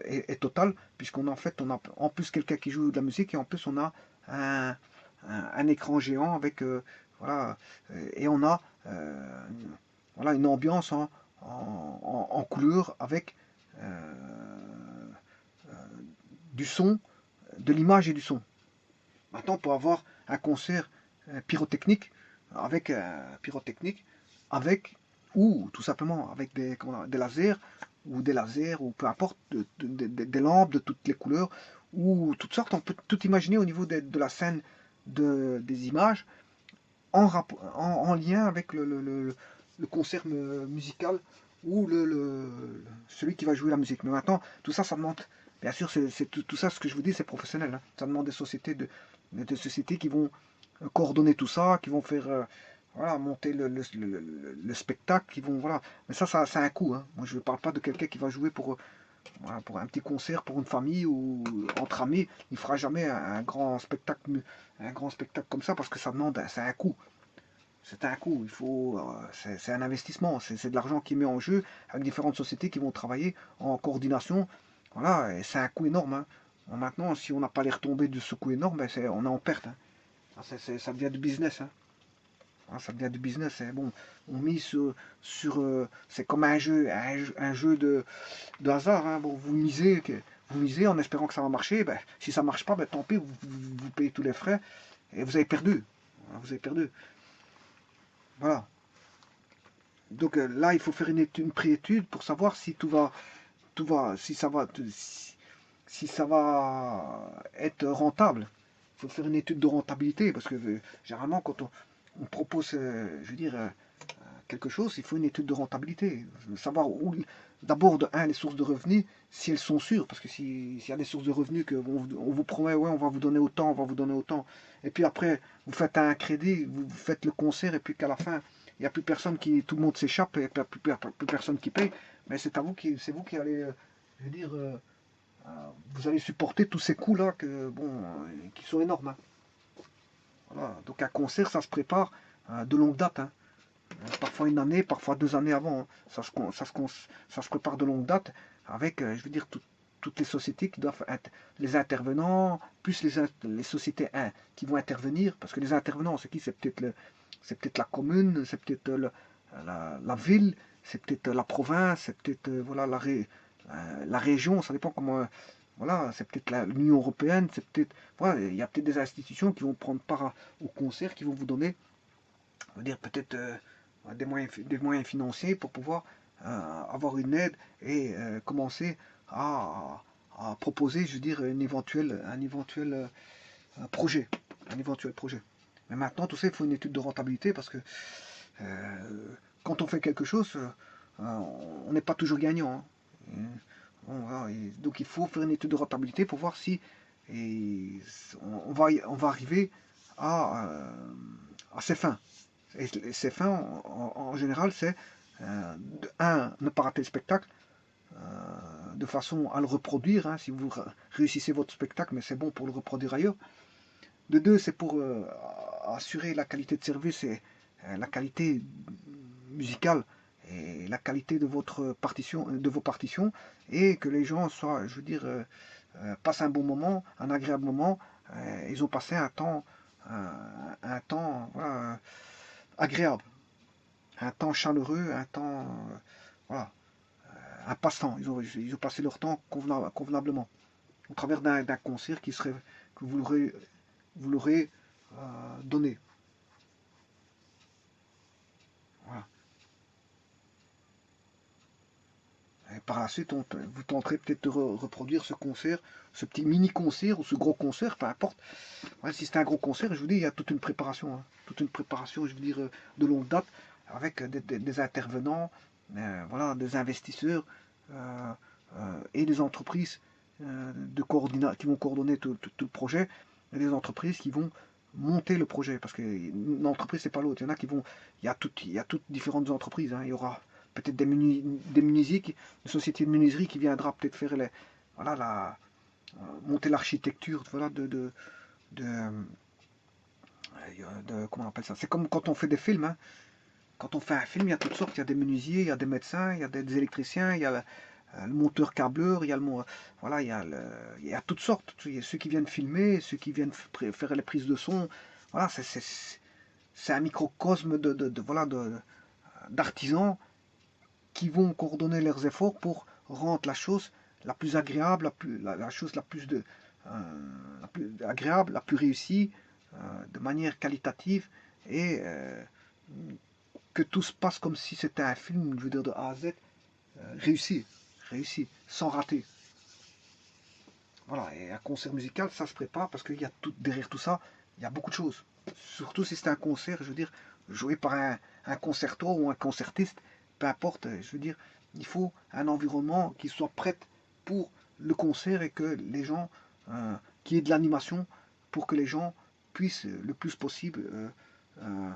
est total, puisqu'on en fait, on a en plus quelqu'un qui joue de la musique et en plus on a un écran géant avec voilà, et on a voilà une ambiance en couleur avec du son, de l'image et du son. Maintenant, pour avoir un concert pyrotechnique avec ou tout simplement avec des lasers ou peu importe, des lampes de toutes les couleurs ou toutes sortes, on peut tout imaginer au niveau de la scène des images en lien avec le concert musical ou celui qui va jouer la musique. Mais maintenant, tout ça, ça demande, bien sûr, tout ça, ce que je vous dis, c'est professionnel. Hein. Ça demande des sociétés qui vont coordonner tout ça, qui vont faire voilà, monter le spectacle, qui vont voilà. Mais ça a un coût. Hein. Moi, je ne parle pas de quelqu'un qui va jouer voilà, pour un petit concert pour une famille ou entre amis. Il ne fera jamais un grand spectacle comme ça parce que ça demande, c'est un coût. C'est un coût, c'est un investissement, c'est de l'argent qui met en jeu avec différentes sociétés qui vont travailler en coordination. Voilà, et c'est un coût énorme. Hein. Maintenant, si on n'a pas les retombées de ce coût énorme, ben on est en perte. Hein. Ça devient du business. Hein. Ça devient du business. Hein. Bon, on mise c'est comme un jeu de hasard. Hein. Bon, vous misez en espérant que ça va marcher. Ben, si ça ne marche pas, ben, tant pis, vous payez tous les frais et vous avez perdu. Vous avez perdu. Voilà. Donc là, il faut faire une préétude pour savoir si si ça va être rentable. Il faut faire une étude de rentabilité parce que généralement, quand on propose, je veux dire, quelque chose, il faut une étude de rentabilité. Savoir où, d'abord, de un, les sources de revenus, si elles sont sûres, parce que s'il y a des sources de revenus que on vous promet, ouais, on va vous donner autant, on va vous donner autant, et puis après, vous faites un crédit, vous faites le concert, et puis qu'à la fin, il n'y a plus personne qui, tout le monde s'échappe, et plus personne qui paye, mais c'est vous qui allez, je veux dire, vous allez supporter tous ces coûts-là qui sont énormes, hein. Voilà. Donc un concert, ça se prépare de longue date, hein. Parfois une année, parfois 2 années avant, hein. Ça se prépare de longue date avec, je veux dire, toutes les sociétés qui doivent être, les intervenants, plus les sociétés qui vont intervenir, parce que les intervenants, c'est qui? C'est peut-être la commune, c'est peut-être la ville, c'est peut-être la province, c'est peut-être voilà, la région, ça dépend comment. Voilà, c'est peut-être l'Union européenne, c'est peut-être. Voilà, il y a peut-être des institutions qui vont prendre part au concert, qui vont vous donner, on va dire, peut-être des moyens financiers pour pouvoir avoir une aide et commencer à proposer, je veux dire, un éventuel projet. Un éventuel projet. Mais maintenant, tout ça, il faut une étude de rentabilité parce que quand on fait quelque chose, on n'est pas toujours gagnant, hein. Bon, voilà, donc il faut faire une étude de rentabilité pour voir si on va arriver à ses fins. Et ces fins, en général, c'est ne pas rater le spectacle, de façon à le reproduire, hein, si vous réussissez votre spectacle, mais c'est bon pour le reproduire ailleurs. De deux, c'est pour assurer la qualité de service et la qualité musicale et la qualité de votre partition, de vos partitions, et que les gens soient, je veux dire, passent un bon moment, un agréable moment. Ils ont passé un temps voilà, agréable, un temps chaleureux, un temps, voilà, un passe-temps. Ils ont passé leur temps convenablement au travers d'un concert que vous l'aurez donné. Voilà. Et par la suite, vous tenterez peut-être de reproduire ce concert, ce petit mini-concert ou ce gros concert, peu importe. Ouais, si c'est un gros concert, je vous dis, il y a toute une préparation, hein, toute une préparation, je veux dire, de longue date, avec des intervenants, voilà, des investisseurs et des entreprises qui vont coordonner tout le projet, et des entreprises qui vont monter le projet, parce qu'une entreprise, c'est pas l'autre. Il y a toutes différentes entreprises, hein. Il y aura peut-être des menuisiers, une société de menuiserie qui viendra peut-être faire voilà, monter l'architecture, voilà, comment on appelle ça? C'est comme quand on fait des films, hein. Quand on fait un film, il y a toutes sortes. Il y a des menuisiers, il y a des médecins, il y a des électriciens, il y a le monteur câbleur, il y a voilà, il y a toutes sortes. Il y a ceux qui viennent filmer, ceux qui viennent faire les prises de son. Voilà, c'est un microcosme voilà, d'artisans qui vont coordonner leurs efforts pour rendre la chose la plus agréable, la chose la plus agréable, la plus réussie, de manière qualitative, et que tout se passe comme si c'était un film, je veux dire, de A à Z, réussi, réussi, sans rater. Voilà, et un concert musical, ça se prépare parce qu'il y a derrière tout ça, il y a beaucoup de choses. Surtout si c'est un concert, je veux dire, joué par un concerto ou un concertiste, peu importe, je veux dire, il faut un environnement qui soit prêt pour le concert et que les gens, qu'il y ait de l'animation pour que les gens puissent le plus possible euh, euh,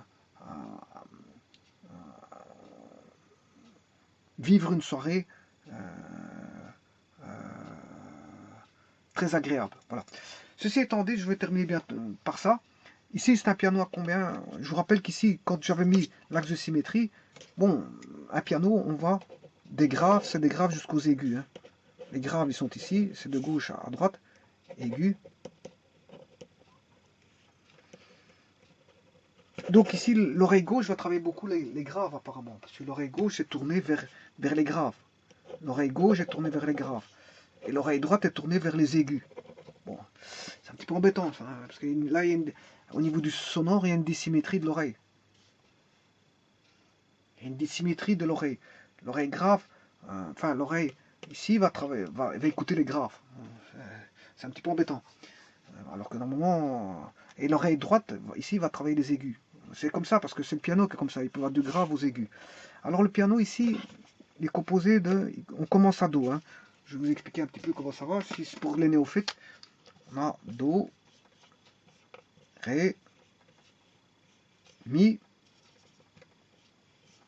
vivre une soirée euh, euh, très agréable. Voilà. Ceci étant dit, je vais terminer bien par ça. Ici, c'est un piano à combien? Je vous rappelle qu'ici, quand j'avais mis l'axe de symétrie, bon, un piano, on va des graves, c'est des graves jusqu'aux aigus, hein. Les graves, ils sont ici, c'est de gauche à droite, aigus. Donc ici, l'oreille gauche va travailler beaucoup les graves apparemment, parce que l'oreille gauche est tournée vers les graves. L'oreille gauche est tournée vers les graves. Et l'oreille droite est tournée vers les aigus. Bon, c'est un petit peu embêtant ça, hein, parce que là, au niveau du sonore, il y a une dissymétrie de l'oreille. Il y a une dissymétrie de l'oreille. L'oreille grave, enfin l'oreille ici va écouter les graves. C'est un petit peu embêtant. Alors que normalement, et l'oreille droite ici va travailler les aigus. C'est comme ça, parce que c'est le piano qui est comme ça. Il peut avoir du grave aux aigus. Alors le piano ici, il est composé de... On commence à Do. Hein. Je vais vous expliquer un petit peu comment ça va. Si c'est pour les néophytes, on a Do, Ré, Mi,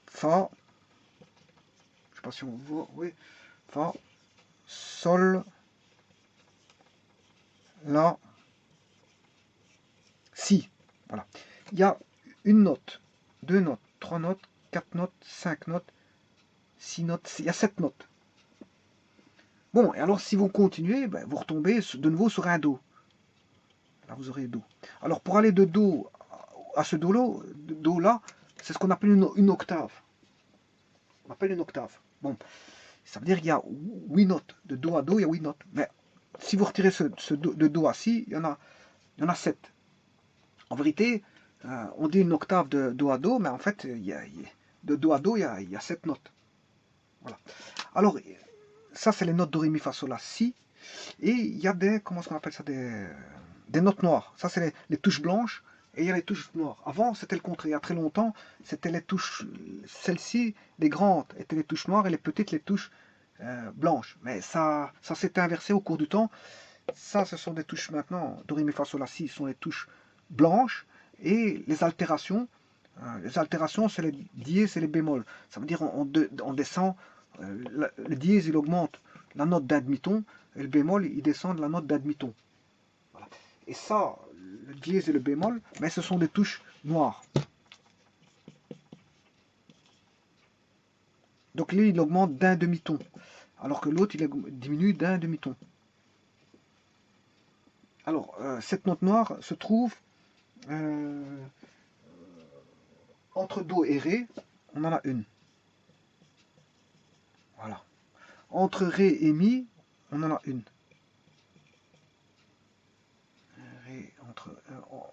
Fa. Je sais pas si on voit. Oui. Fa, Sol, La, Si. Voilà. Il y a une note, deux notes, trois notes, quatre notes, cinq notes, six notes. Il y a sept notes. Bon, et alors si vous continuez, ben, vous retombez de nouveau sur un Do. Là, vous aurez Do. Alors, pour aller de Do à ce Do-là, c'est ce qu'on appelle une octave. On appelle une octave. Bon, ça veut dire qu'il y a 8 notes. De Do à Do, il y a 8 notes. Mais si vous retirez de Do à Si, il y en a 7. En vérité, on dit une octave de Do à Do, mais en fait, de Do à Do, il y a 7 notes. Voilà. Alors, ça, c'est les notes Do, Ré, Mi, Fa, Sol, La, Si. Et il y a des, comment est-ce qu'on appelle ça, des notes noires. Ça, c'est les touches blanches et il y a les touches noires. Avant, c'était le contraire. Il y a très longtemps, c'était les touches, celles-ci, les grandes étaient les touches noires et les petites, les touches blanches. Mais ça s'était inversé au cours du temps. Ça, ce sont des touches maintenant, Do, Ré, Mi, Fa, Sol, La, Si, ce sont les touches blanches et les altérations, c'est les dièses et les bémols. Ça veut dire on descend, le dièse, il augmente la note d'un demi-ton et le bémol, il descend de la note d'un demi-ton. Voilà. Et ça, le dièse et le bémol, mais ce sont des touches noires. Donc lui, il augmente d'un demi-ton, alors que l'autre, il diminue d'un demi-ton. Alors, cette note noire se trouve entre Do et Ré, on en a une. Voilà. Entre Ré et Mi, on en a une. Ré,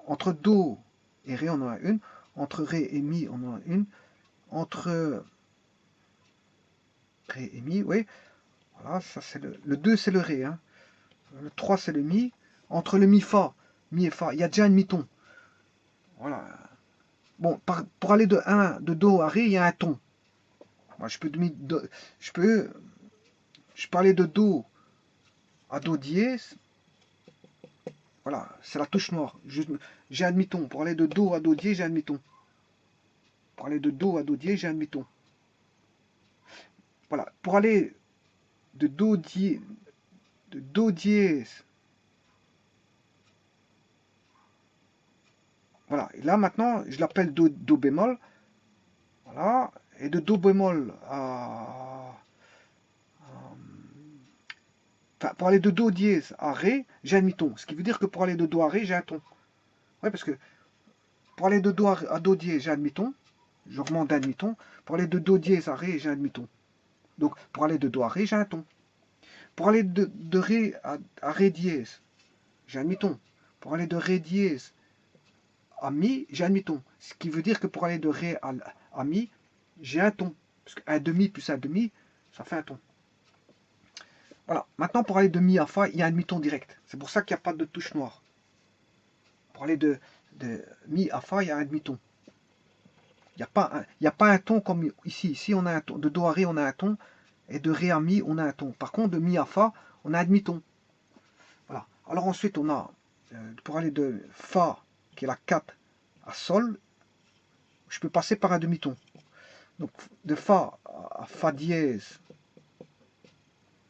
entre Do et Ré, on en a une. Entre Ré et Mi, on en a une. Entre Ré et Mi, oui. Voilà, ça c'est le 2, c'est le Ré. Hein. Le 3, c'est le Mi. Entre le Mi, Fa, Mi et Fa, il y a déjà un demi-ton. Voilà. Bon, pour aller de Do à Ré, il y a un ton. Moi, je peux aller de Do à Do dièse. Voilà, c'est la touche noire. J'ai un demi-ton. Pour aller de Do à Do dièse, j'ai un demi-ton. Pour aller de Do à Do dièse, j'ai un demi-ton. Voilà, pour aller de Do dièse. Voilà, et là maintenant, je l'appelle Do bémol. Voilà, et de Do bémol enfin, pour aller de Do dièse à Ré, j'ai un demi-ton. Ce qui veut dire que pour aller de Do à Ré, j'ai un ton. Oui, parce que pour aller de Do à Do dièse, j'ai un demi-ton. J'augmente d'un demi-ton. Pour aller de Do dièse à Ré, j'ai un demi-ton. Donc, pour aller de Do à Ré, j'ai un ton. Pour aller de Ré à Ré dièse, j'ai un demi-ton. Pour aller de Ré dièse à Mi, j'ai un demi-ton. Ce qui veut dire que pour aller de Ré à Mi, j'ai un ton. Parce qu'un demi plus un demi, ça fait un ton. Voilà. Maintenant, pour aller de Mi à Fa, il y a un demi-ton direct. C'est pour ça qu'il n'y a pas de touche noire. Pour aller de Mi à Fa, il y a un demi-ton. Il n'y a pas un ton comme ici. Ici, on a un ton. De Do à Ré, on a un ton. Et de Ré à Mi, on a un ton. Par contre, de Mi à Fa, on a un demi-ton. Voilà. Alors ensuite, on a, pour aller de Fa, qui est la 4, à Sol, je peux passer par un demi-ton. Donc, de Fa à Fa dièse,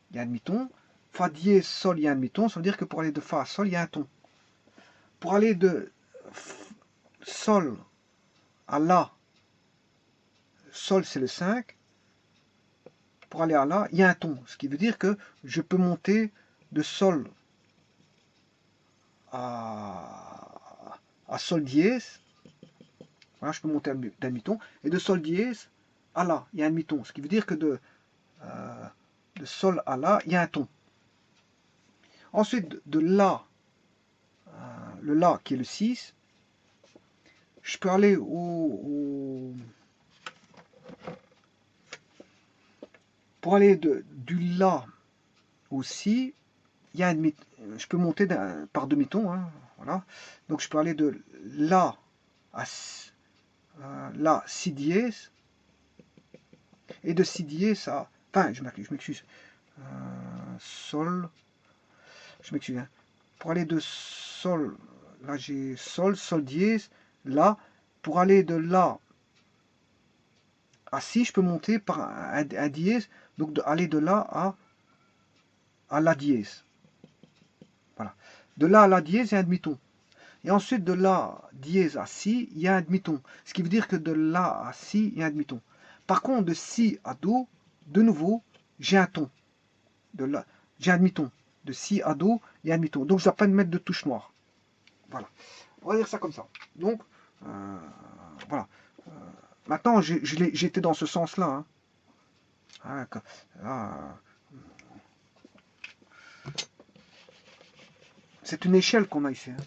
il y a un demi-ton. Fa dièse, Sol, il y a un demi-ton. Ça veut dire que pour aller de Fa à Sol, il y a un ton. Pour aller de Sol à La, Sol c'est le 5. Pour aller à La, il y a un ton. Ce qui veut dire que je peux monter de Sol à Sol dièse. Voilà, je peux monter d'un demi-ton. Et de Sol dièse à La, il y a un demi-ton. Ce qui veut dire que de Sol à La, il y a un ton. Ensuite, de La, le La qui est le 6, je peux aller pour aller du La au Si, il y a un demi, je peux monter par demi-ton. Hein, voilà. Donc je peux aller de La La, si dièse, et de si dièse à... Enfin, je m'excuse. Sol, je m'excuse. Hein. Pour aller de sol, là j'ai sol, sol dièse, la. Pour aller de la à si, je peux monter par un dièse, donc aller de là à la dièse. Voilà. De là à la dièse, il y a un demi-ton. Et ensuite, de la dièse à si, il y a un demi-ton. Ce qui veut dire que de la à si, il y a un demi-ton. Par contre, de si à do, de nouveau, j'ai un ton. J'ai un demi-ton. De si à do, il y a un demi-ton. Donc, je ne dois pas mettre de touche noire. Voilà. On va dire ça comme ça. Donc, voilà. Maintenant, j'étais dans ce sens-là. Hein. C'est une échelle qu'on a ici. Hein.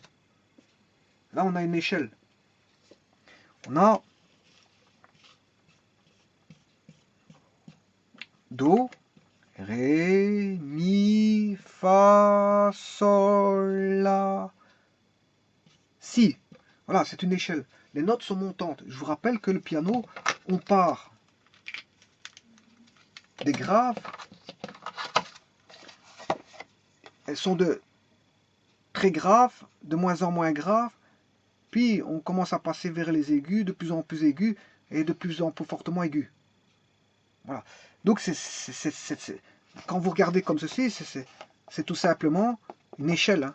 Là, on a une échelle. On a Do, Ré, Mi, Fa, Sol, La, Si. Voilà, c'est une échelle. Les notes sont montantes. Je vous rappelle que le piano, on part des graves. Elles sont de très graves, de moins en moins graves. Puis, on commence à passer vers les aigus, de plus en plus aigus, et de plus en plus fortement aigus. Voilà. Donc, quand vous regardez comme ceci, c'est tout simplement une échelle. Hein.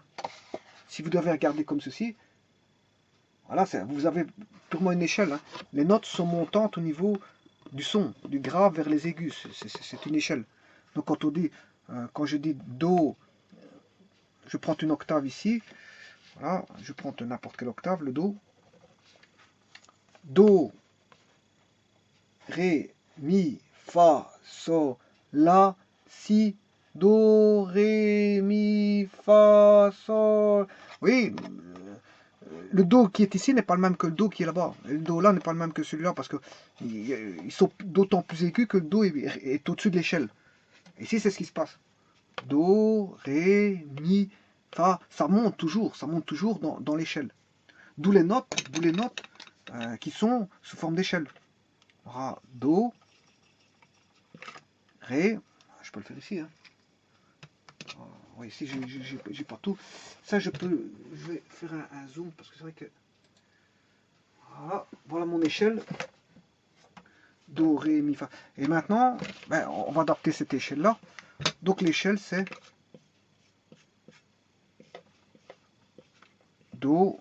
Si vous devez regarder comme ceci, voilà, vous avez purement une échelle. Hein. Les notes sont montantes au niveau du son, du grave vers les aigus. C'est une échelle. Donc, quand je dis Do, je prends une octave ici. Voilà, je prends n'importe quelle octave, le Do. Do, Ré, Mi, Fa, Sol, La, Si, Do, Ré, Mi, Fa, Sol. Oui, le Do qui est ici n'est pas le même que le Do qui est là-bas. Le Do là n'est pas le même que celui-là parce que ils sont d'autant plus aigus que le Do est au-dessus de l'échelle. Ici, c'est ce qui se passe. Do, Ré, Mi, Fa, ça monte toujours dans l'échelle. D'où les notes qui sont sous forme d'échelle. Do, Ré, je peux le faire ici. Hein. Oui, ici, j'ai pas tout. Ça, je vais faire un zoom parce que c'est vrai que. Voilà mon échelle. Do, Ré, Mi, Fa. Et maintenant, on va adapter cette échelle-là. Donc l'échelle, c'est Do,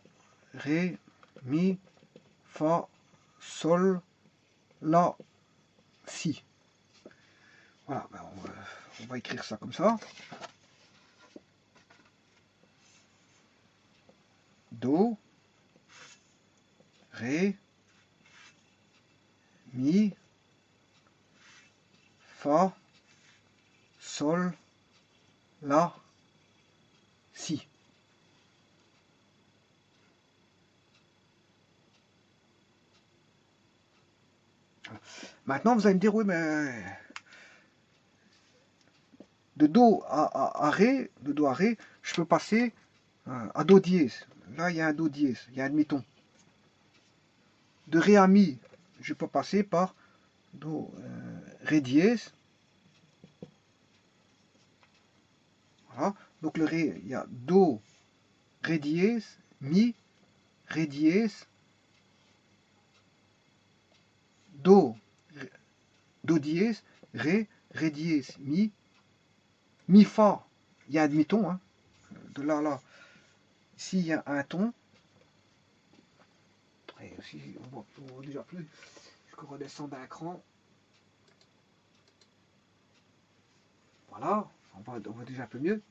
Ré, Mi, Fa, Sol, La, Si. Voilà, on va écrire ça comme ça. Do, Ré, Mi, Fa, Sol, La, Si. Maintenant, vous allez me dire, oui, mais de Do à Ré, je peux passer à Do dièse. Là, il y a un Do dièse, il y a un demi-ton. De Ré à Mi, je peux passer par Do, Ré dièse. Voilà. Donc le Ré, il y a Do, Ré dièse, Mi, Ré dièse, Do, Do dièse, Ré, Ré dièse, Mi, Fa. Il y a un demi-ton. Hein. De là à là. Ici, il y a un ton. Et aussi, on voit déjà plus. Je redescends d'un cran. Voilà, on voit déjà un peu mieux.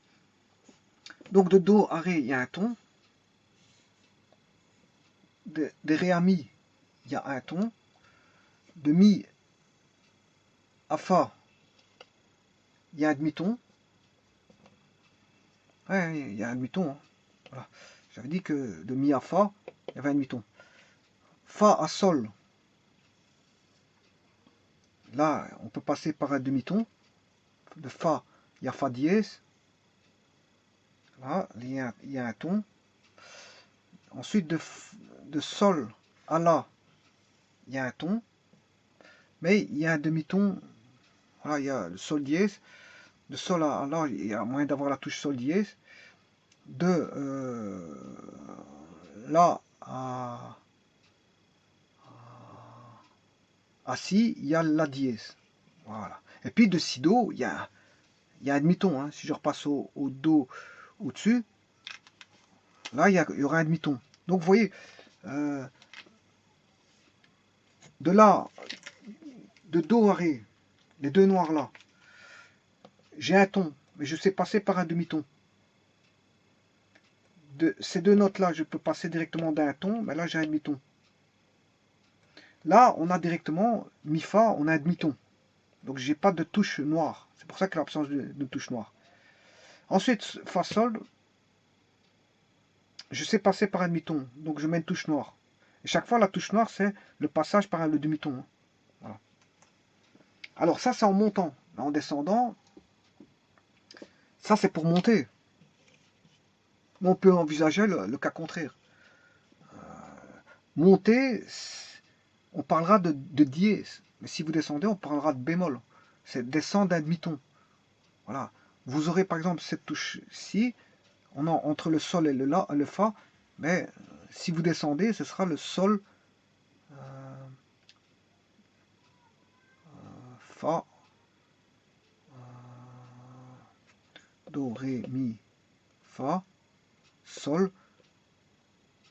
Donc de Do à Ré, il y a un ton. De Ré à Mi, il y a un ton. De Mi à Fa, il y a un demi-ton. Ouais, il y a un demi-ton. Hein. Voilà. J'avais dit que de Mi à Fa, il y avait un demi-ton. Fa à Sol, là, on peut passer par un demi-ton. De Fa, il y a Fa dièse. Là, il y a un ton. Ensuite, de Sol à La, il y a un ton, mais il y a un demi-ton. Voilà, il y a le sol dièse. De sol à là, il y a moyen d'avoir la touche sol dièse. De là à si, il y a la dièse. Voilà. Et puis de si do, il y a un demi-ton. Hein. Si je repasse au do au-dessus, là, il y aura un demi-ton. Donc, vous voyez, de là, de do à ré, les deux noirs là, j'ai un ton, mais je sais passer par un demi-ton. De ces deux notes là, je peux passer directement d'un ton, mais là j'ai un demi-ton. Là, on a directement mi fa, on a un demi-ton. Donc j'ai pas de touche noire. C'est pour ça qu'il y a l'absence de touche noire. Ensuite, fa sol, je sais passer par un demi-ton, donc je mets une touche noire. Et chaque fois, la touche noire, c'est le passage par le demi-ton. Voilà. Alors ça, c'est en montant. En descendant, ça c'est pour monter. Mais on peut envisager le cas contraire. Monter, on parlera de dièse. Mais si vous descendez, on parlera de bémol. C'est descendre d'un demi-ton. Voilà. Vous aurez par exemple cette touche-ci, on a entre le sol et le la, le fa, mais si vous descendez, ce sera le sol, fa, do, ré, mi, fa, sol.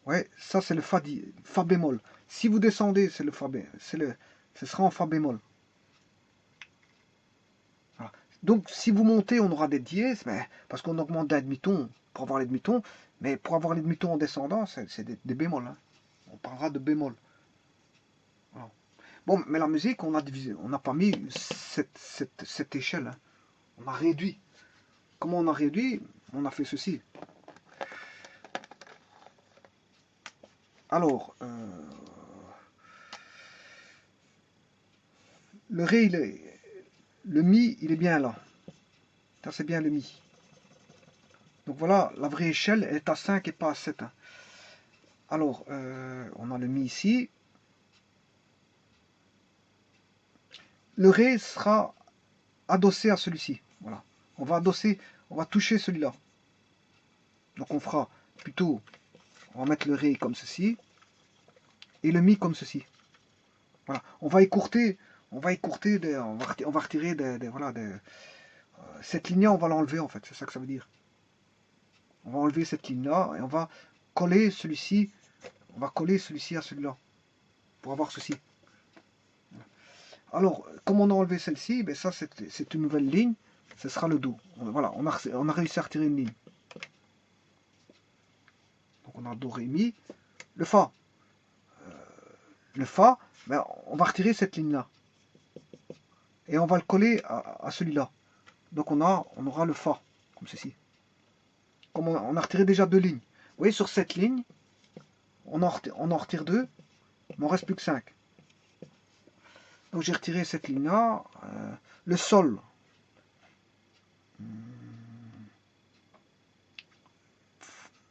Ouais, ça c'est le fa, fa bémol. Si vous descendez, c'est le fa bémol. Ce sera en fa bémol. Voilà. Donc si vous montez, on aura des dièses, mais parce qu'on augmente d'un demi-ton pour avoir les demi-tons, mais pour avoir les demi-tons en descendant, c'est des bémols. Hein. On parlera de bémol. Voilà. Bon, mais la musique, on a divisé, on n'a pas mis cette échelle. Hein. On a réduit. Comment on a réduit? On a fait ceci. Alors, le ré, le mi, il est bien là. Ça, c'est bien le mi. Donc voilà, la vraie échelle, elle est à 5 et pas à 7. Hein. Alors, on a le mi ici. Le ré sera adossé à celui-ci. Voilà. On va adosser, on va toucher celui-là. Donc on fera plutôt, on va mettre le ré comme ceci et le mi comme ceci. Voilà. On va écourter, on va retirer voilà, cette ligne-là, on va l'enlever en fait. C'est ça que ça veut dire. On va enlever cette ligne-là et on va coller celui-ci. On va coller celui-ci à celui-là pour avoir ceci. Alors, comme on a enlevé celle-ci, ben ça c'est une nouvelle ligne. Ce sera le do. Voilà, on a réussi à retirer une ligne. Donc on a do, ré, mi. Le fa. Le fa, ben, on va retirer cette ligne-là. Et on va le coller à celui-là. Donc on aura le fa, comme ceci. Comme on a retiré déjà deux lignes. Vous voyez, sur cette ligne, on en retire deux, mais on ne reste plus que 5. Donc j'ai retiré cette ligne-là. Le sol.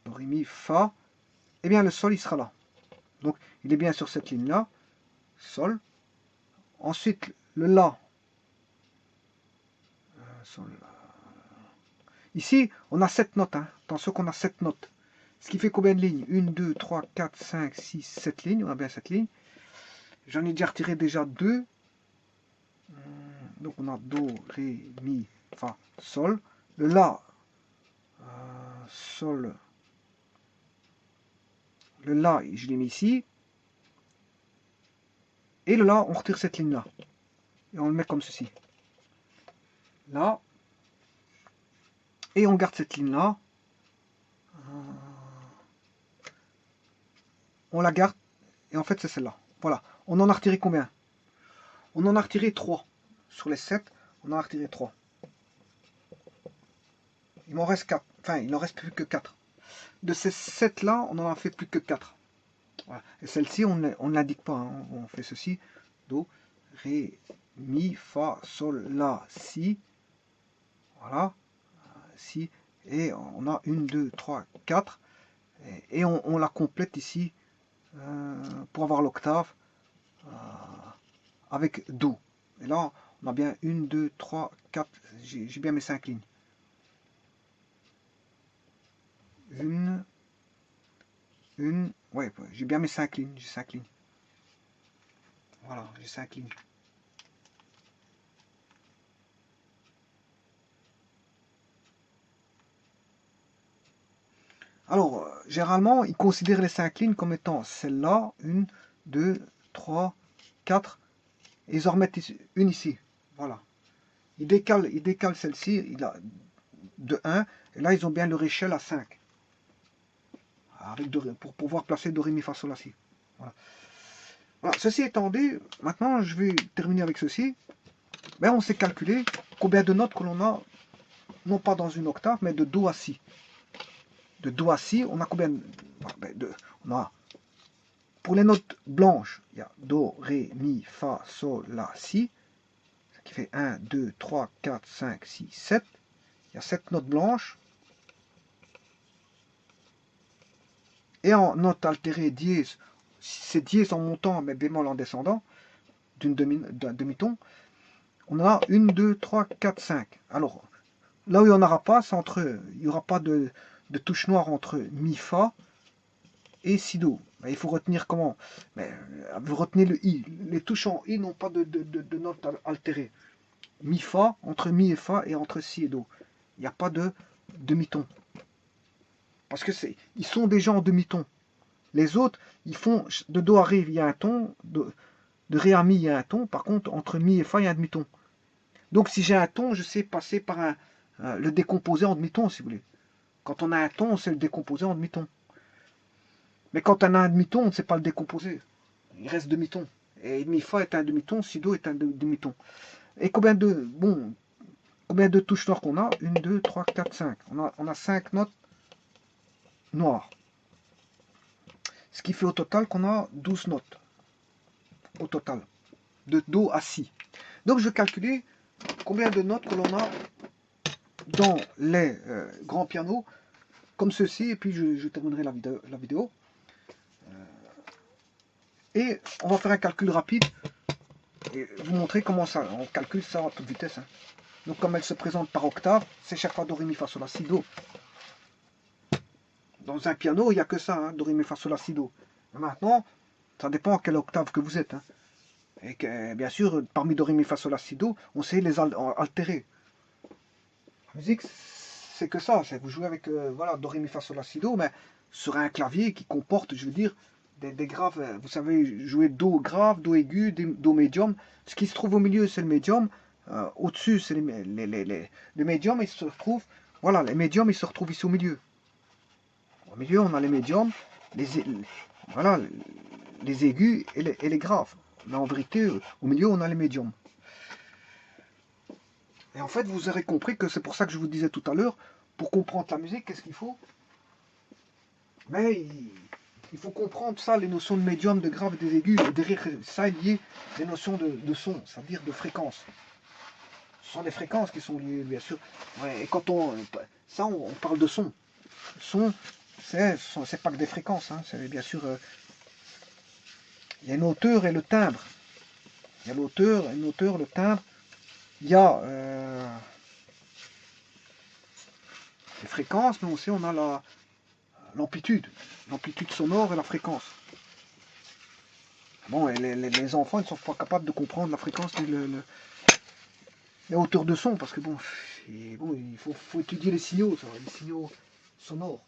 Do, ré, mi, fa. Eh bien le sol, il sera là. Donc il est bien sur cette ligne-là. Sol. Ensuite, le la. Sol. Ici, on a 7 notes. Hein. Attention qu'on a 7 notes. Ce qui fait combien de lignes? 1, 2, 3, 4, 5, 6, 7 lignes. On a bien 7 lignes. J'en ai déjà retiré déjà 2. Donc on a do, ré, mi, fa, sol. Le la, sol. Le la, je l'ai mis ici. Et le la, on retire cette ligne-là. Et on le met comme ceci. Là. Et on garde cette ligne-là. On la garde. Et en fait, c'est celle-là. Voilà. On en a retiré combien? On en a retiré 3. Sur les 7, on en a retiré 3. Il m'en reste 4. Enfin, il n'en reste plus que 4. De ces 7-là, on n'en a fait plus que 4. Voilà. Et celle-ci, on ne l'indique pas. Hein. On fait ceci. Do, ré, mi, fa, sol, la, si. Voilà. Si. Et on a 1, 2, 3, 4. Et on la complète ici pour avoir l'octave. avec Do. Et là, on a bien 1, 2, 3, 4, j'ai bien mes 5 lignes. Ouais, j'ai bien mes 5 lignes, j'ai 5 lignes. Voilà, j'ai 5 lignes. Alors, généralement, ils considèrent les 5 lignes comme étant celle-là, 1, 2, 3, 4, et ils en remettent une ici. Voilà. Ils décalent celle-ci, il a de 1, et là, ils ont bien leur échelle à 5. Pour pouvoir placer Do, Ré, Mi, Fa, Sol, La, Si. Voilà. Voilà. Ceci étant dit, maintenant, je vais terminer avec ceci. Ben, on sait calculer combien de notes que l'on a, non pas dans une octave, mais de Do à Si. De Do à Si, on a combien on a, pour les notes blanches, il y a Do, Ré, Mi, Fa, Sol, La, Si. Ce qui fait 1, 2, 3, 4, 5, 6, 7. Il y a 7 notes blanches. Et en note altérée dièse, c'est dièse en montant, mais bémol en descendant, d'un demi-ton, on a 1, 2, 3, 4, 5. Alors, là où il n'y en aura pas, c'est il n'y aura pas de touche noire entre Mi, Fa et Si, Do. Il faut retenir comment? Mais, vous retenez le I. Les touches en I n'ont pas de note altérée. Mi, Fa, entre Mi et Fa et entre Si et Do. Il n'y a pas de demi-ton. Parce que ils sont déjà en demi-ton. Les autres, ils font de Do à Ré, il y a un ton, de Ré à Mi, il y a un ton. Par contre, entre Mi et Fa, il y a un demi-ton. Donc, si j'ai un ton, je sais passer par le décomposer en demi-ton, si vous voulez. Quand on a un ton, on sait le décomposer en demi-ton. Mais quand on a un demi-ton, on ne sait pas le décomposer. Il reste demi-ton. Et Mi, Fa est un demi-ton, Si, Do est un demi-ton. Et combien de touches noires qu'on a? 1, 2, 3, 4, 5. On a 5 notes noires. Ce qui fait au total qu'on a 12 notes. Au total. De Do à Si. Donc je vais calculer combien de notes que l'on a dans les grands pianos, comme ceci, et puis je terminerai la vidéo. Et on va faire un calcul rapide, et vous montrer comment ça, on calcule ça à toute vitesse. Hein. Donc comme elle se présente par octave, c'est chaque fois Do, Ré, Mi, Fa, Sol, La, Si, Do. Dans un piano, il n'y a que ça, hein, Do, Ré, Mi, Fa, Sol, La, Si, Do. Et maintenant, ça dépend à quelle octave que vous êtes. Hein. Et que, bien sûr, parmi Do, Ré, Mi, Fa, Sol, La, Si, Do, on sait les altérer. La musique, c'est que ça. Vous jouez avec voilà, Do, Ré, Mi, Fa, Sol, La, Si, Do, mais sur un clavier qui comporte, je veux dire, des graves. Vous savez jouer Do grave, Do aigu, Do médium. Ce qui se trouve au milieu, c'est le médium. Au-dessus, c'est les médiums, ils se retrouvent. Voilà, les médiums, ils se retrouvent ici au milieu. Au milieu, on a les médiums, voilà, les aigus et les graves. Mais en vérité, au milieu, on a les médiums. Et en fait, vous aurez compris que c'est pour ça que je vous disais tout à l'heure, pour comprendre la musique, qu'est-ce qu'il faut? Mais il faut comprendre ça, les notions de médium, de grave et des aigus. Et derrière ça, il y a des notions de son, c'est-à-dire de fréquence. Ce sont les fréquences qui sont liées, bien sûr. Ouais, et quand on parle de son. Son, c'est pas que des fréquences, hein, c'est bien sûr. Il y a une hauteur et le timbre. Il y a l'auteur, une hauteur, le timbre. Il y a les fréquences, mais aussi on a l'amplitude sonore et la fréquence. Bon, et les enfants ils ne sont pas capables de comprendre la fréquence et les hauteurs de son, parce que bon, il faut étudier les signaux sonores.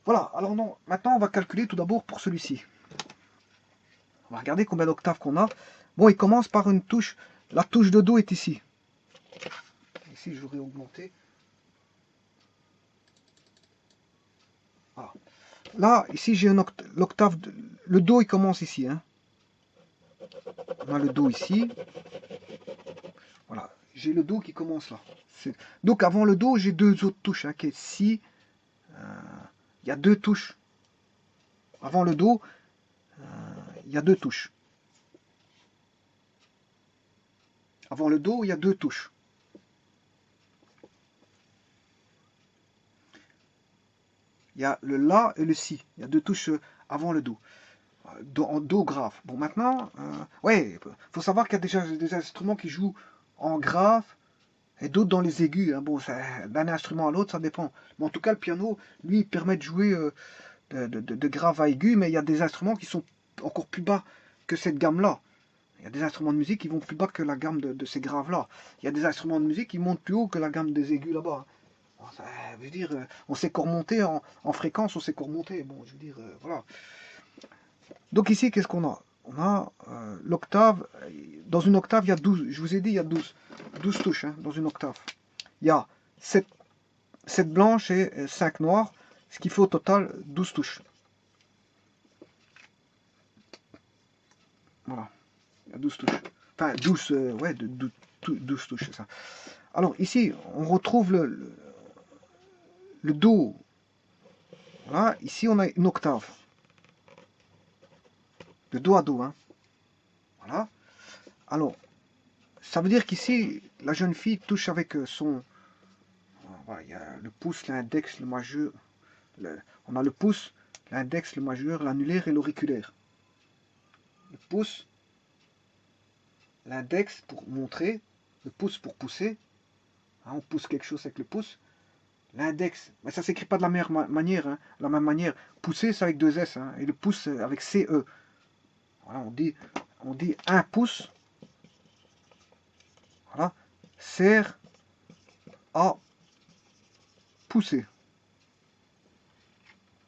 Voilà, alors non, maintenant on va calculer tout d'abord pour celui-ci. On va regarder combien d'octaves qu'on a. Bon, il commence par une touche, la touche de Do est ici. Ici, j'aurais augmenté. Voilà. Là, ici, j'ai l'octave. Le Do, il commence ici. Hein. On a le Do ici. Voilà. J'ai le Do qui commence là. Donc, avant le Do, j'ai deux autres touches. Hein, qui est Si. Il y a deux touches. Avant le Do, il y a deux touches. Avant le Do, il y a deux touches. Il y a le La et le Si. Il y a deux touches avant le Do. en do grave. Bon, maintenant, ouais, faut savoir qu'il y a déjà des instruments qui jouent en grave et d'autres dans les aigus. Hein. Bon, d'un instrument à l'autre, ça dépend. Mais en tout cas, le piano, lui, il permet de jouer de grave à aigu, mais il y a des instruments qui sont encore plus bas que cette gamme-là. Il y a des instruments de musique qui vont plus bas que la gamme de ces graves-là. Il y a des instruments de musique qui montent plus haut que la gamme des aigus là-bas. Bon, ça veut dire, on sait qu'en remonter en fréquence, on sait qu'en remonter. Bon, je veux dire, voilà. Donc ici, qu'est-ce qu'on a? On a l'octave. Dans une octave, il y a 12. Je vous ai dit, il y a 12 touches hein, dans une octave. Il y a 7 blanches et 5 noires, ce qui fait au total 12 touches. Voilà, il y a 12 touches. Enfin, 12, ouais, 12 touches, c'est ça. Alors ici, on retrouve le Do. Voilà, ici on a une octave. De Do à Do, hein. Voilà. Alors, ça veut dire qu'ici, la jeune fille touche avec son... Voilà, il y a le pouce, l'index, le majeur. On a le pouce, l'index, le majeur, l'annulaire et l'auriculaire. Le pouce, l'index pour montrer, le pouce pour pousser. Hein, on pousse quelque chose avec le pouce. L'index, mais ça s'écrit pas de la meilleure manière. Hein, la même manière. Pousser, c'est avec 2 S. Hein, et le pouce avec CE. Voilà, on dit 1 pouce. Voilà, sert à pousser.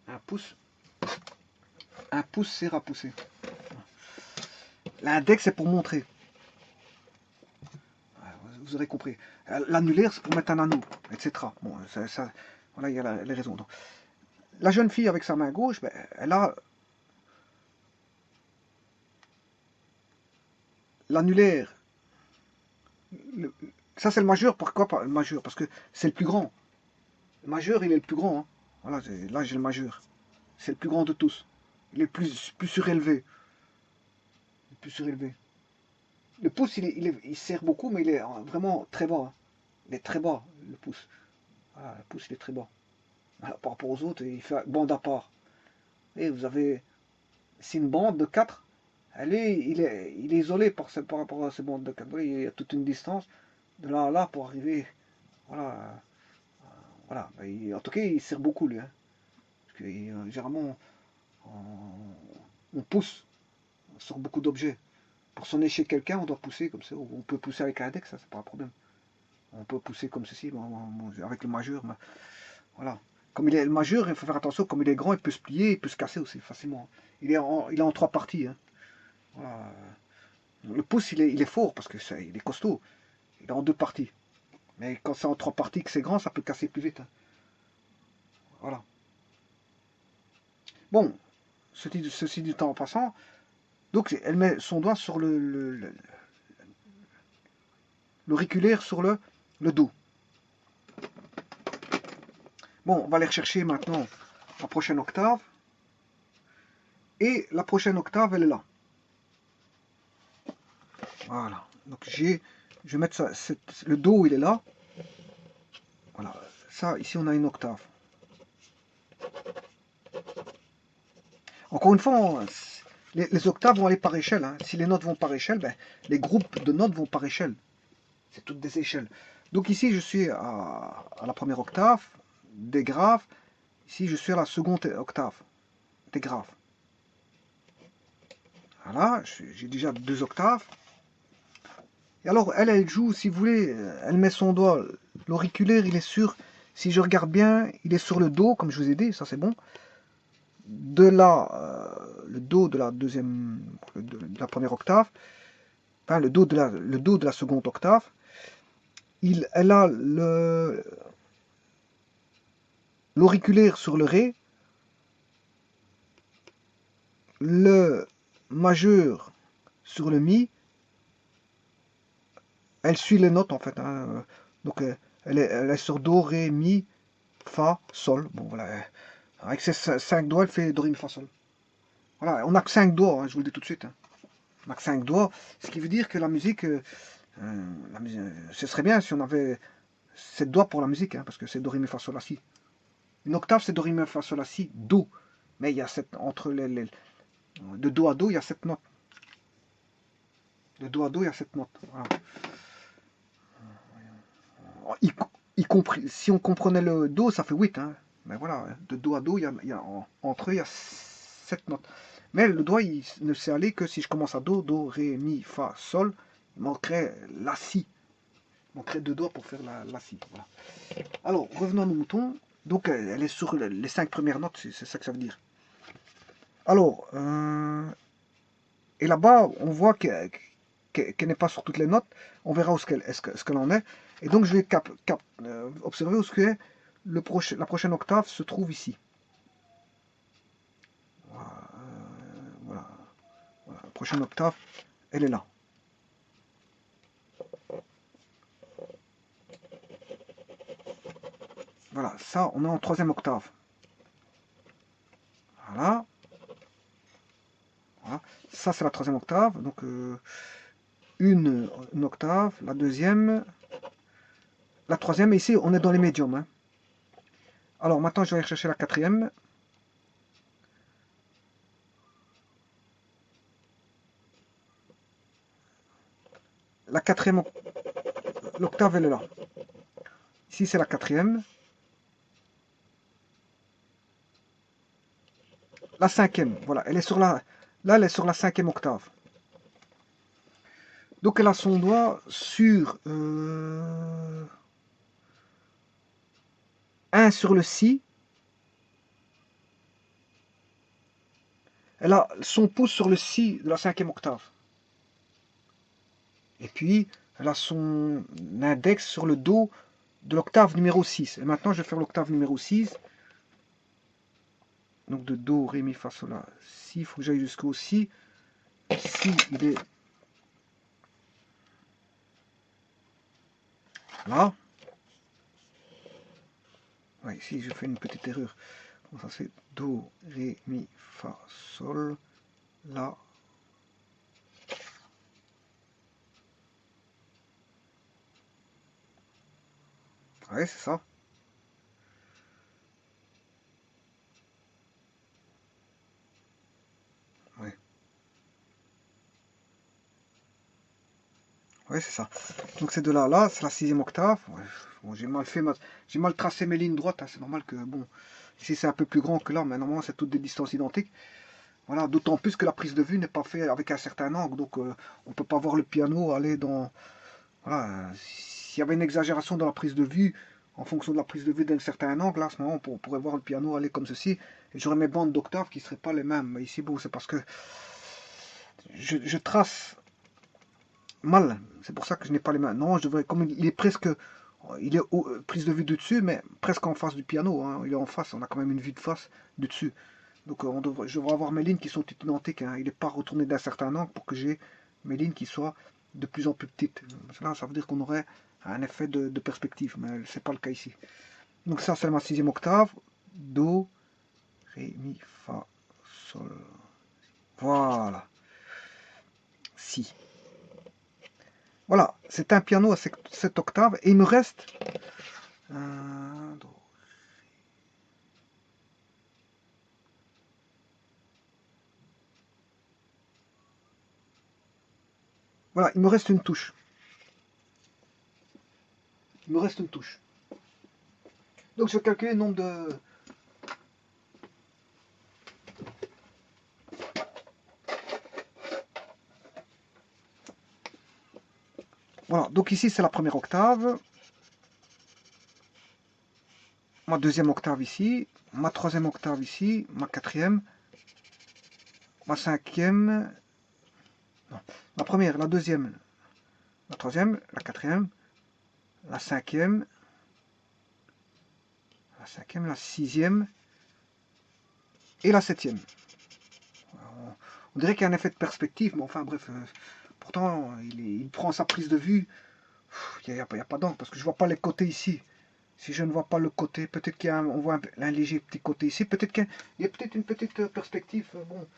Un pouce sert à pousser. L'index, c'est pour montrer. Vous aurez compris. L'annulaire, c'est pour mettre un anneau, etc. Bon, ça, voilà, il y a les raisons. Donc, la jeune fille, avec sa main gauche, ben, elle a l'annulaire. Ça, c'est le majeur. Pourquoi pas le majeur? Parce que c'est le plus grand. Le majeur, il est le plus grand. Hein. Voilà, là, j'ai le majeur. C'est le plus grand de tous. Il est le plus surélevé. Le plus surélevé. Le pouce, il sert beaucoup, mais il est vraiment très bas. Hein. Il est très bas, le pouce. Voilà, le pouce, il est très bas. Voilà, par rapport aux autres, il fait bande à part. Et vous avez... C'est une bande de 4. Il est isolé par rapport à ces bandes de 4. Il y a toute une distance de là à là pour arriver. Voilà. Voilà. En tout cas, il sert beaucoup, lui. Hein. Parce que, généralement, on pousse sur beaucoup d'objets. Pour sonner chez quelqu'un, on doit pousser comme ça. On peut pousser avec l'index, ça, c'est pas un problème. On peut pousser comme ceci, avec le majeur. Mais, voilà. Comme il est le majeur, il faut faire attention, comme il est grand, il peut se plier, il peut se casser aussi facilement. Il est en 3 parties. Hein. Voilà. Le pouce, il est fort parce que il est costaud. Il est en 2 parties. Mais quand c'est en 3 parties que c'est grand, ça peut casser plus vite. Hein. Voilà. Bon, ceci du temps en passant. Donc, elle met son doigt sur l'auriculaire sur le dos. Bon, on va aller rechercher maintenant la prochaine octave. Et la prochaine octave, elle est là. Voilà. Donc, je vais mettre ça. Le Do, il est là. Voilà. Ça, ici, on a une octave. Encore une fois, les octaves vont aller par échelle. Hein. Si les notes vont par échelle, ben, les groupes de notes vont par échelle. C'est toutes des échelles. Donc ici, je suis à la première octave, des graves. Ici, je suis à la seconde octave, des graves. Voilà, j'ai déjà 2 octaves. Et alors, elle joue, si vous voulez, elle met son doigt, l'auriculaire, il est sur, si je regarde bien, il est sur le Do, comme je vous ai dit, ça c'est bon. De là, le Do de la deuxième, de la première octave, enfin le Do de la seconde octave, elle a l'auriculaire sur le Ré, le majeur sur le Mi, elle suit les notes en fait. Hein. Donc elle est sur Do, Ré, Mi, Fa, Sol. Bon voilà. Avec ses 5 doigts, elle fait Do, Ré, Mi, Fa, Sol. Voilà, on n'a que 5 doigts, hein, je vous le dis tout de suite. Hein. On n'a que 5 doigts, ce qui veut dire que la musique, ce serait bien si on avait 7 doigts pour la musique, hein, parce que c'est Do, Ré, Mi, Fa, Sol, La, Si. Une octave, c'est Do, Ré, Mi, Fa, Sol, La, Si, Do. Mais il y a entre De do à do, il y a 7 notes. De do à do, il y a 7 notes. Voilà. Y compris, si on comprenait le do, ça fait 8. Hein. Mais voilà, de do à do, entre eux, il y a 7 notes. Mais le doigt, il ne sait aller que si je commence à do, ré, mi, fa, sol. Il manquerait la si. Il manquerait 2 doigts pour faire la si. Voilà. Alors, revenons à nos moutons. Donc, elle est sur les 5 premières notes, c'est ça que ça veut dire. Alors, et là-bas, on voit qu'elle n'est pas sur toutes les notes. On verra où ce qu'elle en est. Et donc, je vais observer où ce que est la prochaine octave se trouve ici. Voilà. La prochaine octave, elle est là. Voilà, ça, on est en 3e octave. Voilà. Voilà. Ça, c'est la 3e octave. Donc, une octave, la 2e, la 3e, et ici, on est dans les médiums. Hein. Alors, maintenant, je vais aller chercher la 4e. La 4e, l'octave, elle est là. Ici, c'est la 4e. La 5e, voilà, elle est sur la... Là, elle est sur la 5e octave. Donc, elle a son doigt sur... 1 sur le si. Elle a son pouce sur le si de la 5e octave. Et puis, elle a son index sur le do de l'octave numéro 6. Et maintenant, je vais faire l'octave numéro 6. Donc, de do, ré, mi, fa, sol, la, si. Il faut que j'aille jusqu'au si. Si, il est... Là. Ouais, ici, je fais une petite erreur. Bon, ça, c'est do, ré, mi, fa, sol, la. Ouais, c'est ça. Ouais. Ouais, c'est ça. Donc c'est de là à là, c'est la 6e octave. Ouais. Bon, j'ai mal tracé mes lignes droites. Hein. C'est normal que, bon, ici c'est un peu plus grand que là, mais normalement c'est toutes des distances identiques. Voilà, d'autant plus que la prise de vue n'est pas faite avec un certain angle, donc on ne peut pas voir le piano aller dans... Voilà, s'il y avait une exagération dans la prise de vue, en fonction de la prise de vue d'un certain angle, là, à ce moment, on pourrait voir le piano aller comme ceci, et j'aurais mes bandes d'octaves qui ne seraient pas les mêmes. Mais ici, bon, c'est parce que je trace mal, c'est pour ça que je n'ai pas les mains. Non, je devrais, comme il est presque... Il est prise de vue du dessus, mais presque en face du piano. Hein. Il est en face, on a quand même une vue de face du dessus. Donc je devrais avoir mes lignes qui sont identiques. Hein. Il n'est pas retourné d'un certain angle pour que j'ai mes lignes qui soient de plus en plus petites. Là, ça veut dire qu'on aurait un effet de perspective, mais c'est pas le cas ici. Donc ça, c'est ma 6e octave. Do, ré, mi, fa, sol. Voilà. Si. Voilà, c'est un piano à cette octave. Et il me reste... Voilà, il me reste une touche. Il me reste une touche. Donc je vais calculer le nombre de... Voilà, donc ici c'est la première octave. Ma 2e octave ici. Ma 3e octave ici. Ma 4e. Ma 5e. Non, la première, la 2e. La 3e, la 4e. La 5e. La 5e, la 6e. Et la 7e. On dirait qu'il y a un effet de perspective, mais enfin bref. Pourtant, il prend sa prise de vue. Il n'y a pas d'angle parce que je ne vois pas les côtés ici. Si je ne vois pas le côté, peut-être qu'il y a on voit un léger petit côté ici. Peut-être qu'il y a peut-être une petite perspective, bon,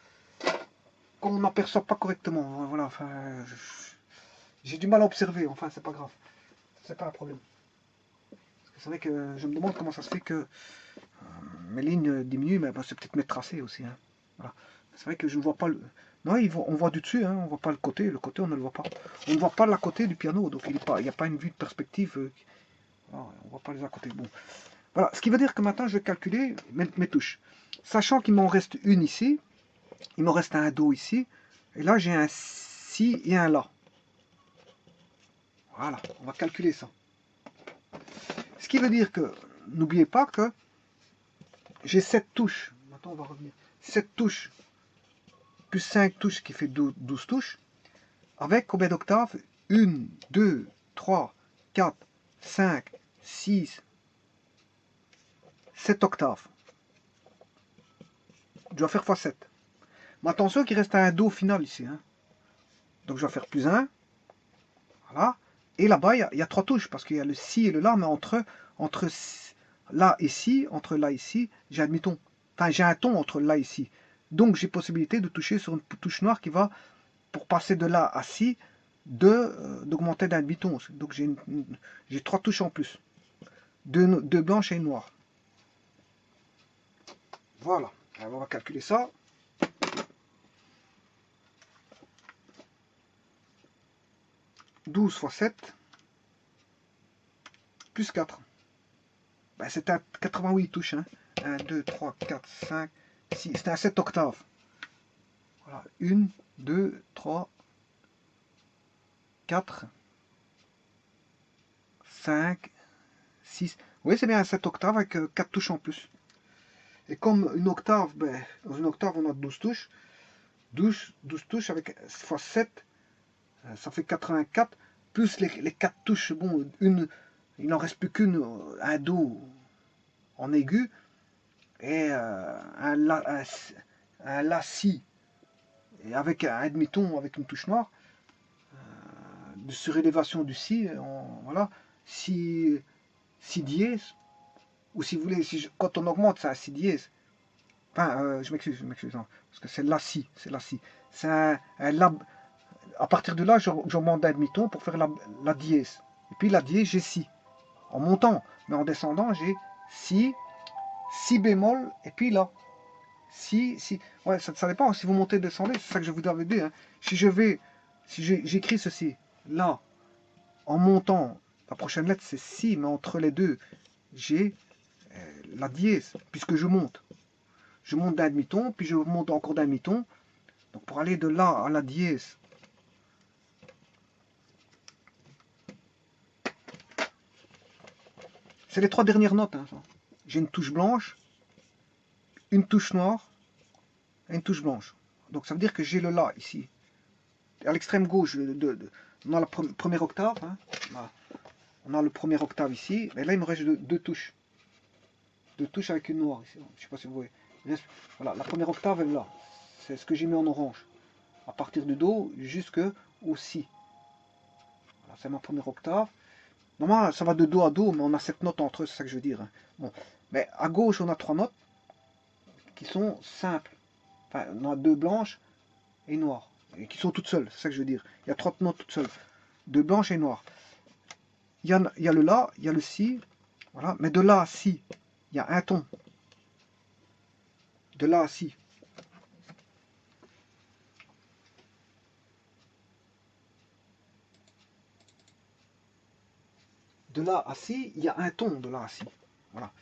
qu'on n'aperçoit pas correctement. Voilà, enfin, j'ai du mal à observer. Enfin, c'est pas grave. C'est pas un problème. C'est vrai que je me demande comment ça se fait que mes lignes diminuent, mais ben, c'est peut-être mes tracés aussi. Hein. Voilà. C'est vrai que je ne vois pas le... Non, on voit du dessus, hein, on ne voit pas le côté on ne le voit pas. On ne voit pas la côté du piano, donc il n'y a pas une vue de perspective. On ne voit pas les à côté. Bon. Voilà, ce qui veut dire que maintenant je vais calculer mes touches. Sachant qu'il m'en reste une ici, il m'en reste un Do ici, et là j'ai un Si et un La. Voilà, on va calculer ça. Ce qui veut dire que, n'oubliez pas que j'ai 7 touches. Maintenant on va revenir. 7 touches plus 5 touches qui fait 12 touches. Avec combien d'octaves? 1, 2, 3, 4, 5, 6, 7 octaves. Je dois faire x7. Mais attention qu'il reste un Do final ici. Hein. Donc je vais faire plus 1. Voilà. Et là-bas, il y a 3 touches, parce qu'il y a le Si et le La, mais entre là et Si, entre là et Si, j'ai un demi-ton. Enfin, j'ai un ton entre là et Si. Donc j'ai possibilité de toucher sur une touche noire qui va, pour passer de là à Si, d'augmenter d'un demi-ton. Donc j'ai 3 touches en plus. Deux blanches et une noire. Voilà. Alors on va calculer ça. « 12 fois 7 plus 4. Ben, c'est à 88 touches. Hein. 1, 2, 3, 4, 5, 6. C'est à 7 octaves. Voilà. 1, 2, 3, 4, 5, 6. Oui, c'est bien à 7 octaves avec 4 touches en plus. Et comme une octave, ben, dans une octave, on a 12 touches. 12 touches avec fois 7, ça fait 84. Plus les 4 touches, bon, il n'en reste plus qu'une, un Do en aigu. Et un La Si. Et avec un demi-ton, avec une touche noire. De surélévation du Si. Voilà. Si dièse. Ou si vous voulez, quand on augmente, c'est un Si dièse. Enfin, je m'excuse, non, parce que c'est La Si, c'est La Si. C'est un La. À partir de là, j'augmente d'un demi-ton pour faire la dièse. Et puis la dièse, j'ai Si. En montant, mais en descendant, j'ai Si bémol, et puis La. Si. Ouais, ça dépend, si vous montez, descendez, c'est ça que je vous avais dit. Hein. Si j'écris ceci, là, en montant, la prochaine lettre c'est Si, mais entre les deux, j'ai la dièse, puisque je monte. Je monte d'un demi-ton, puis je monte encore d'un demi-ton. Donc pour aller de là à la dièse, c'est les 3 dernières notes. Hein, j'ai une touche blanche, une touche noire et une touche blanche. Donc ça veut dire que j'ai le La ici. À l'extrême gauche, on a la première octave. Hein, on a le premier octave ici. Et là, il me reste 2 touches. 2 touches avec une noire ici. Je ne sais pas si vous voyez. Voilà, la première octave est là. C'est ce que j'ai mis en orange. À partir du Do jusqu'au Si. Voilà, c'est ma première octave. Normalement, ça va de Do à Do, mais on a 7 notes entre eux, c'est ça que je veux dire. Hein. Bon. Mais à gauche, on a 3 notes qui sont simples. Enfin, on a 2 blanches et noires. Et qui sont toutes seules, c'est ça que je veux dire. Il y a 3 notes toutes seules. 2 blanches et noires. Il y a le La, il y a le Si. Voilà. Mais de là à Si, il y a un ton. De là à Si. De là à Si, il y a un ton de là à Si. Voilà.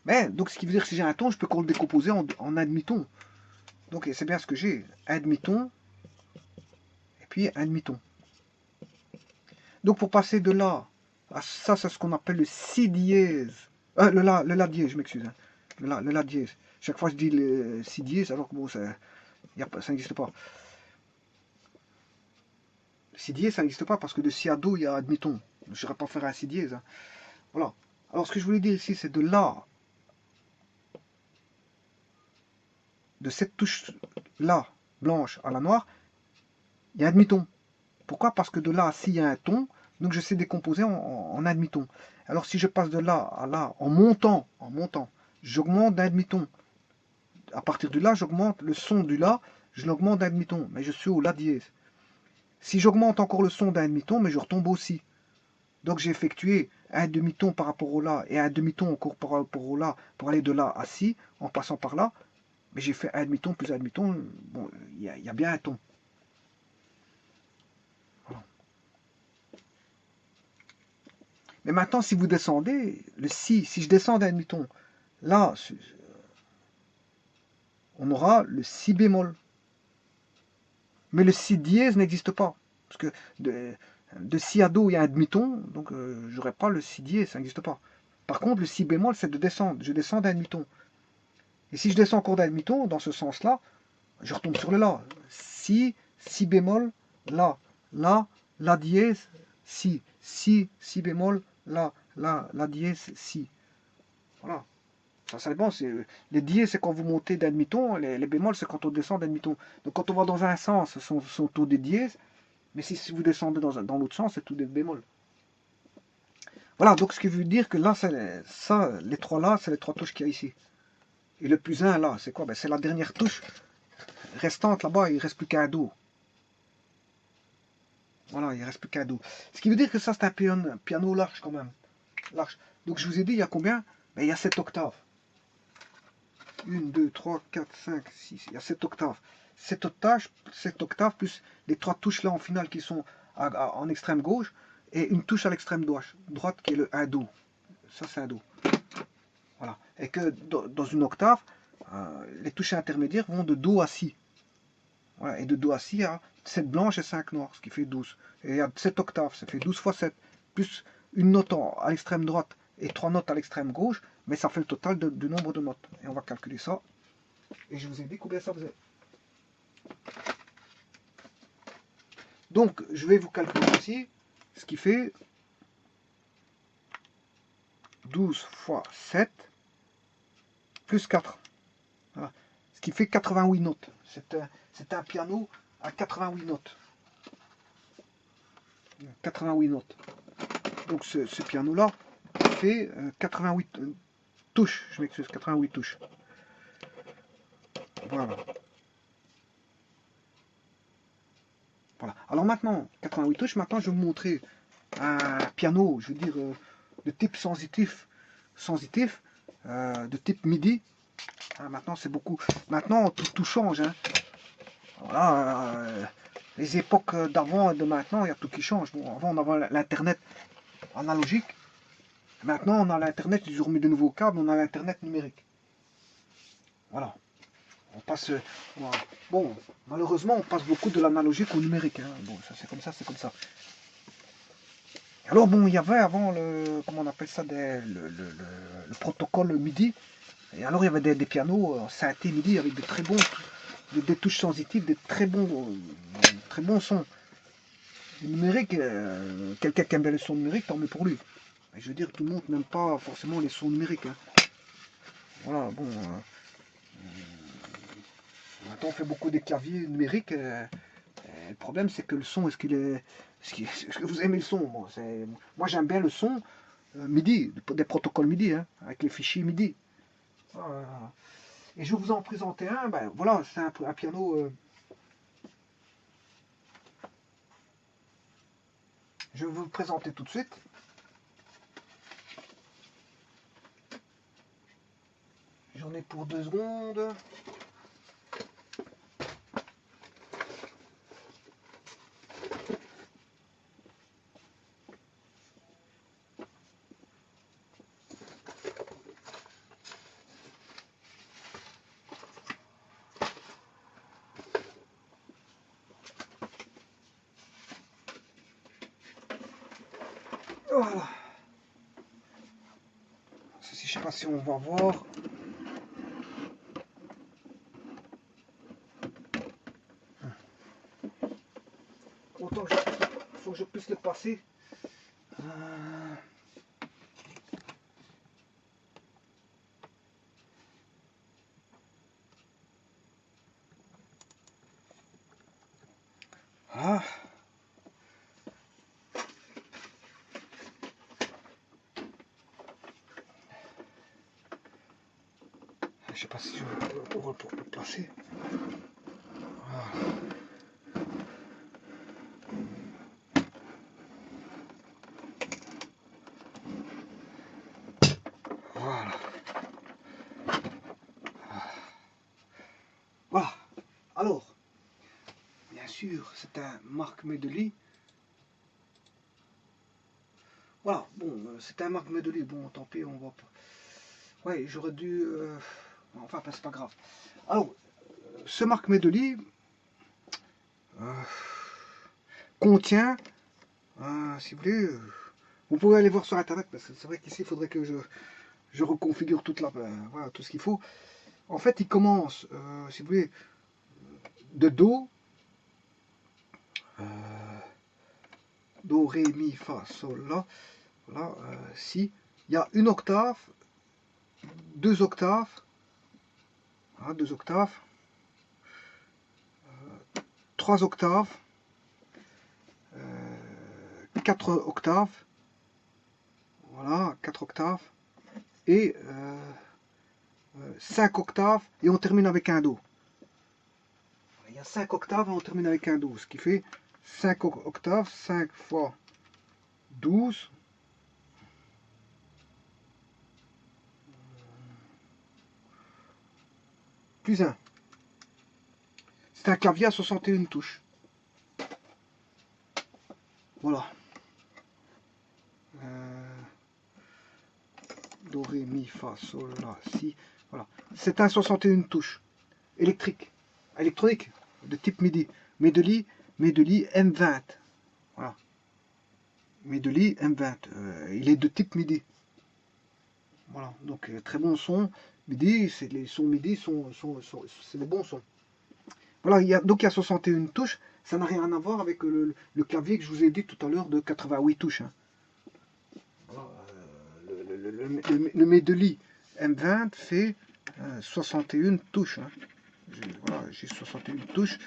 Mais, donc, ce qui veut dire que si j'ai un ton, je peux le décomposer en un demi-ton. Donc, c'est bien ce que j'ai. Un demi-ton, et puis un demi-ton. Donc, pour passer de là à ça, c'est ce qu'on appelle le Si dièse. Le La dièse, je m'excuse. Hein. Le La dièse. Chaque fois, je dis le Si dièse, alors que bon, ça n'existe pas. Si dièse, ça n'existe pas, parce que de Si à Do, il y a un demi-ton. Je ne saurais pas faire un Si dièse. Hein. Voilà. Alors, ce que je voulais dire ici, c'est de là, de cette touche-là, blanche à la noire, il y a un demi-ton. Pourquoi? Parce que de là à Si, il y a un ton, donc je sais décomposer en un demi-ton. Alors, si je passe de là à là, en montant, j'augmente d'un demi-ton. À partir de là, j'augmente le son du La, je l'augmente d'un demi-ton, mais je suis au La dièse. Si j'augmente encore le son d'un demi-ton, mais je retombe aussi. Donc j'ai effectué un demi-ton par rapport au La et un demi-ton encore par rapport au La pour aller de là à Si, en passant par là. Mais j'ai fait un demi-ton plus un demi-ton. Bon, il y a bien un ton. Voilà. Mais maintenant, si vous descendez, le si, si je descends d'un demi-ton, là, on aura le si bémol. Mais le si dièse n'existe pas. Parce que de si à do, il y a un demi-ton, donc j'aurais pas le si dièse, ça n'existe pas. Par contre, le si bémol, c'est de descendre. Je descends d'un demi-ton. Et si je descends encore d'un demi-ton, dans ce sens-là, je retombe sur le la. Si, si bémol, la dièse, si bémol, la dièse, si. Voilà. Ça dépend. Les dièses, c'est quand vous montez d'un demi-ton, les bémols, c'est quand on descend d'un demi-ton. Donc quand on va dans un sens, ce sont tous des dièses, mais si vous descendez dans l'autre sens, c'est tout des bémols. Voilà, donc ce qui veut dire que là, les trois là, c'est les trois touches qu'il y a ici. Et le plus un là, c'est quoi? Ben, c'est la dernière touche restante là-bas, il ne reste plus qu'un do. Voilà, il ne reste plus qu'un do. Ce qui veut dire que ça, c'est un piano large quand même. Large. Donc je vous ai dit, il y a combien? Ben, il y a 7 octaves. 1, 2, 3, 4, 5, 6. Il y a 7 octaves. 7 octaves plus les trois touches là en finale qui sont en extrême gauche et une touche à l'extrême droite qui est le un do. Ça, c'est un do. Voilà. Et que dans une octave, les touches intermédiaires vont de do à si. Voilà. Et de do à si à 7 blanches et 5 noires, ce qui fait 12. Et il y a 7 octaves, ça fait 12 fois 7. Plus une note à l'extrême droite et 3 notes à l'extrême gauche, mais ça fait le total du nombre de notes. Et on va calculer ça. Et je vous ai dit combien ça faisait. Donc, je vais vous calculer ici, ce qui fait 12 fois 7 plus 4. Voilà. Ce qui fait 88 notes. C'est un piano à 88 notes. 88 notes. Donc ce piano-là fait 88 touches. Je m'excuse, 88 touches. Voilà. Voilà. Alors maintenant, 88 touches, maintenant je vais vous montrer un piano, je veux dire, de type sensitif, de type MIDI. Hein, maintenant c'est beaucoup. Maintenant tout change. Hein. Voilà, les époques d'avant et de maintenant, il y a tout qui change. Bon, avant on avait l'internet analogique. Maintenant on a l'internet, ils ont remis de nouveaux câbles, on a l'internet numérique. Voilà. On passe. Bon, malheureusement on passe beaucoup de l'analogique au numérique. Hein. Bon, ça c'est comme ça, c'est comme ça. Alors bon, il y avait avant comment on appelle ça, le protocole MIDI. Et alors il y avait des pianos synthé MIDI avec de très bons, des touches sensitives, des très bons sons. Le numérique, quelqu'un qui aime bien les sons numériques, tant mieux pour lui. Et je veux dire, tout le monde n'aime pas forcément les sons numériques. Hein. Voilà, bon. Maintenant on fait beaucoup des claviers numériques. Le problème c'est que le son, est-ce que vous aimez le son? Bon, moi j'aime bien le son MIDI, des protocoles MIDI, hein, avec les fichiers MIDI. Et je vais vous en présenter un, ben voilà, c'est un piano. Je vais vous le présenter tout de suite. J'en ai pour 2 secondes. Voilà. Ceci, je sais pas si on va voir. Autant que faut que je puisse le passer. Ah. Je sais pas si je vais pouvoir le placer. Voilà. Voilà. sûr, c'est un Marc Medley. Voilà, bon, c'est un Marc Medley. Bon, tant pis, on va pas. Ouais, j'aurais dû. Enfin, c'est pas grave. Alors, ce Marc Medley contient, si vous voulez, vous pouvez aller voir sur internet, parce que c'est vrai qu'ici il faudrait que je reconfigure toute voilà, tout ce qu'il faut. En fait, il commence, si vous voulez, de Do, Do, Ré, Mi, Fa, Sol, La, voilà, Si. Il y a une octave, deux octaves, voilà, deux octaves, trois octaves, quatre octaves, voilà, quatre octaves, et 5 octaves, et on termine avec un Do. Il y a 5 octaves et on termine avec un 12, ce qui fait 5 octaves, 5 fois 12, plus 1. C'est un clavier à 61 touches. Voilà. Do, Ré, Mi, Fa, Sol, La, Si. Voilà. C'est un 61 touches. Électrique. Électronique. De type MIDI. Medley M20. Voilà. Medley M20. Il est de type MIDI. Voilà. Donc, très bon son. MIDI, les sons MIDI c'est des bons sons. Voilà, donc il y a 61 touches, ça n'a rien à voir avec le clavier que je vous ai dit tout à l'heure de 88 touches. Hein. Voilà, le Medley M20 fait 61 touches. Hein. Voilà, j'ai 61 touches.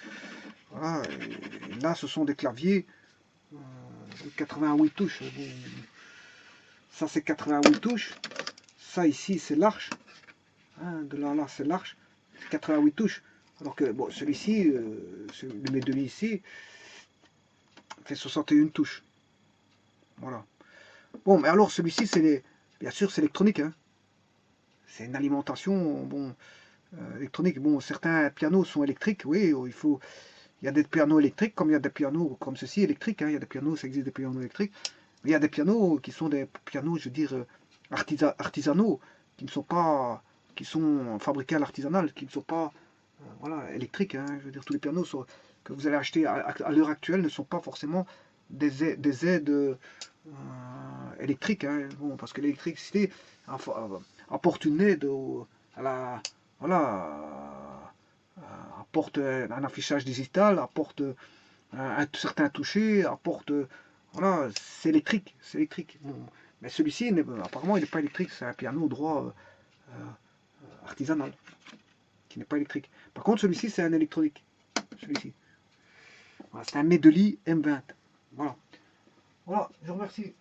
Voilà, et là, ce sont des claviers de 88 touches. Bon, ça, c'est 88 touches. Ça, ici, c'est l'arche. Hein, de là, c'est l'arche. 88 touches. Alors que bon, celui-ci, le Medley ici, fait 61 touches. Voilà. Bon, mais alors celui-ci, bien sûr, c'est électronique. Hein. C'est une alimentation bon, électronique. Bon, certains pianos sont électriques, oui, il y a des pianos électriques, comme il y a des pianos comme ceci électriques. Hein. Il y a des pianos, ça existe des pianos électriques. Mais il y a des pianos qui sont des pianos, je veux dire, artisanaux, qui sont fabriqués à l'artisanal, qui ne sont pas voilà, électriques. Hein. Je veux dire, tous les pianos que vous allez acheter à l'heure actuelle ne sont pas forcément des aides électriques. Hein. Bon, parce que l'électricité apporte une aide à la. Voilà. Apporte un affichage digital, apporte un certain toucher, apporte. Voilà, c'est électrique. C'est électrique. Bon. Mais celui-ci, apparemment, il n'est pas électrique. C'est un piano droit artisanal qui n'est pas électrique. Par contre, celui-ci, c'est un électronique. Celui-ci. Voilà, c'est un Medley M20. Voilà. Voilà, je vous remercie.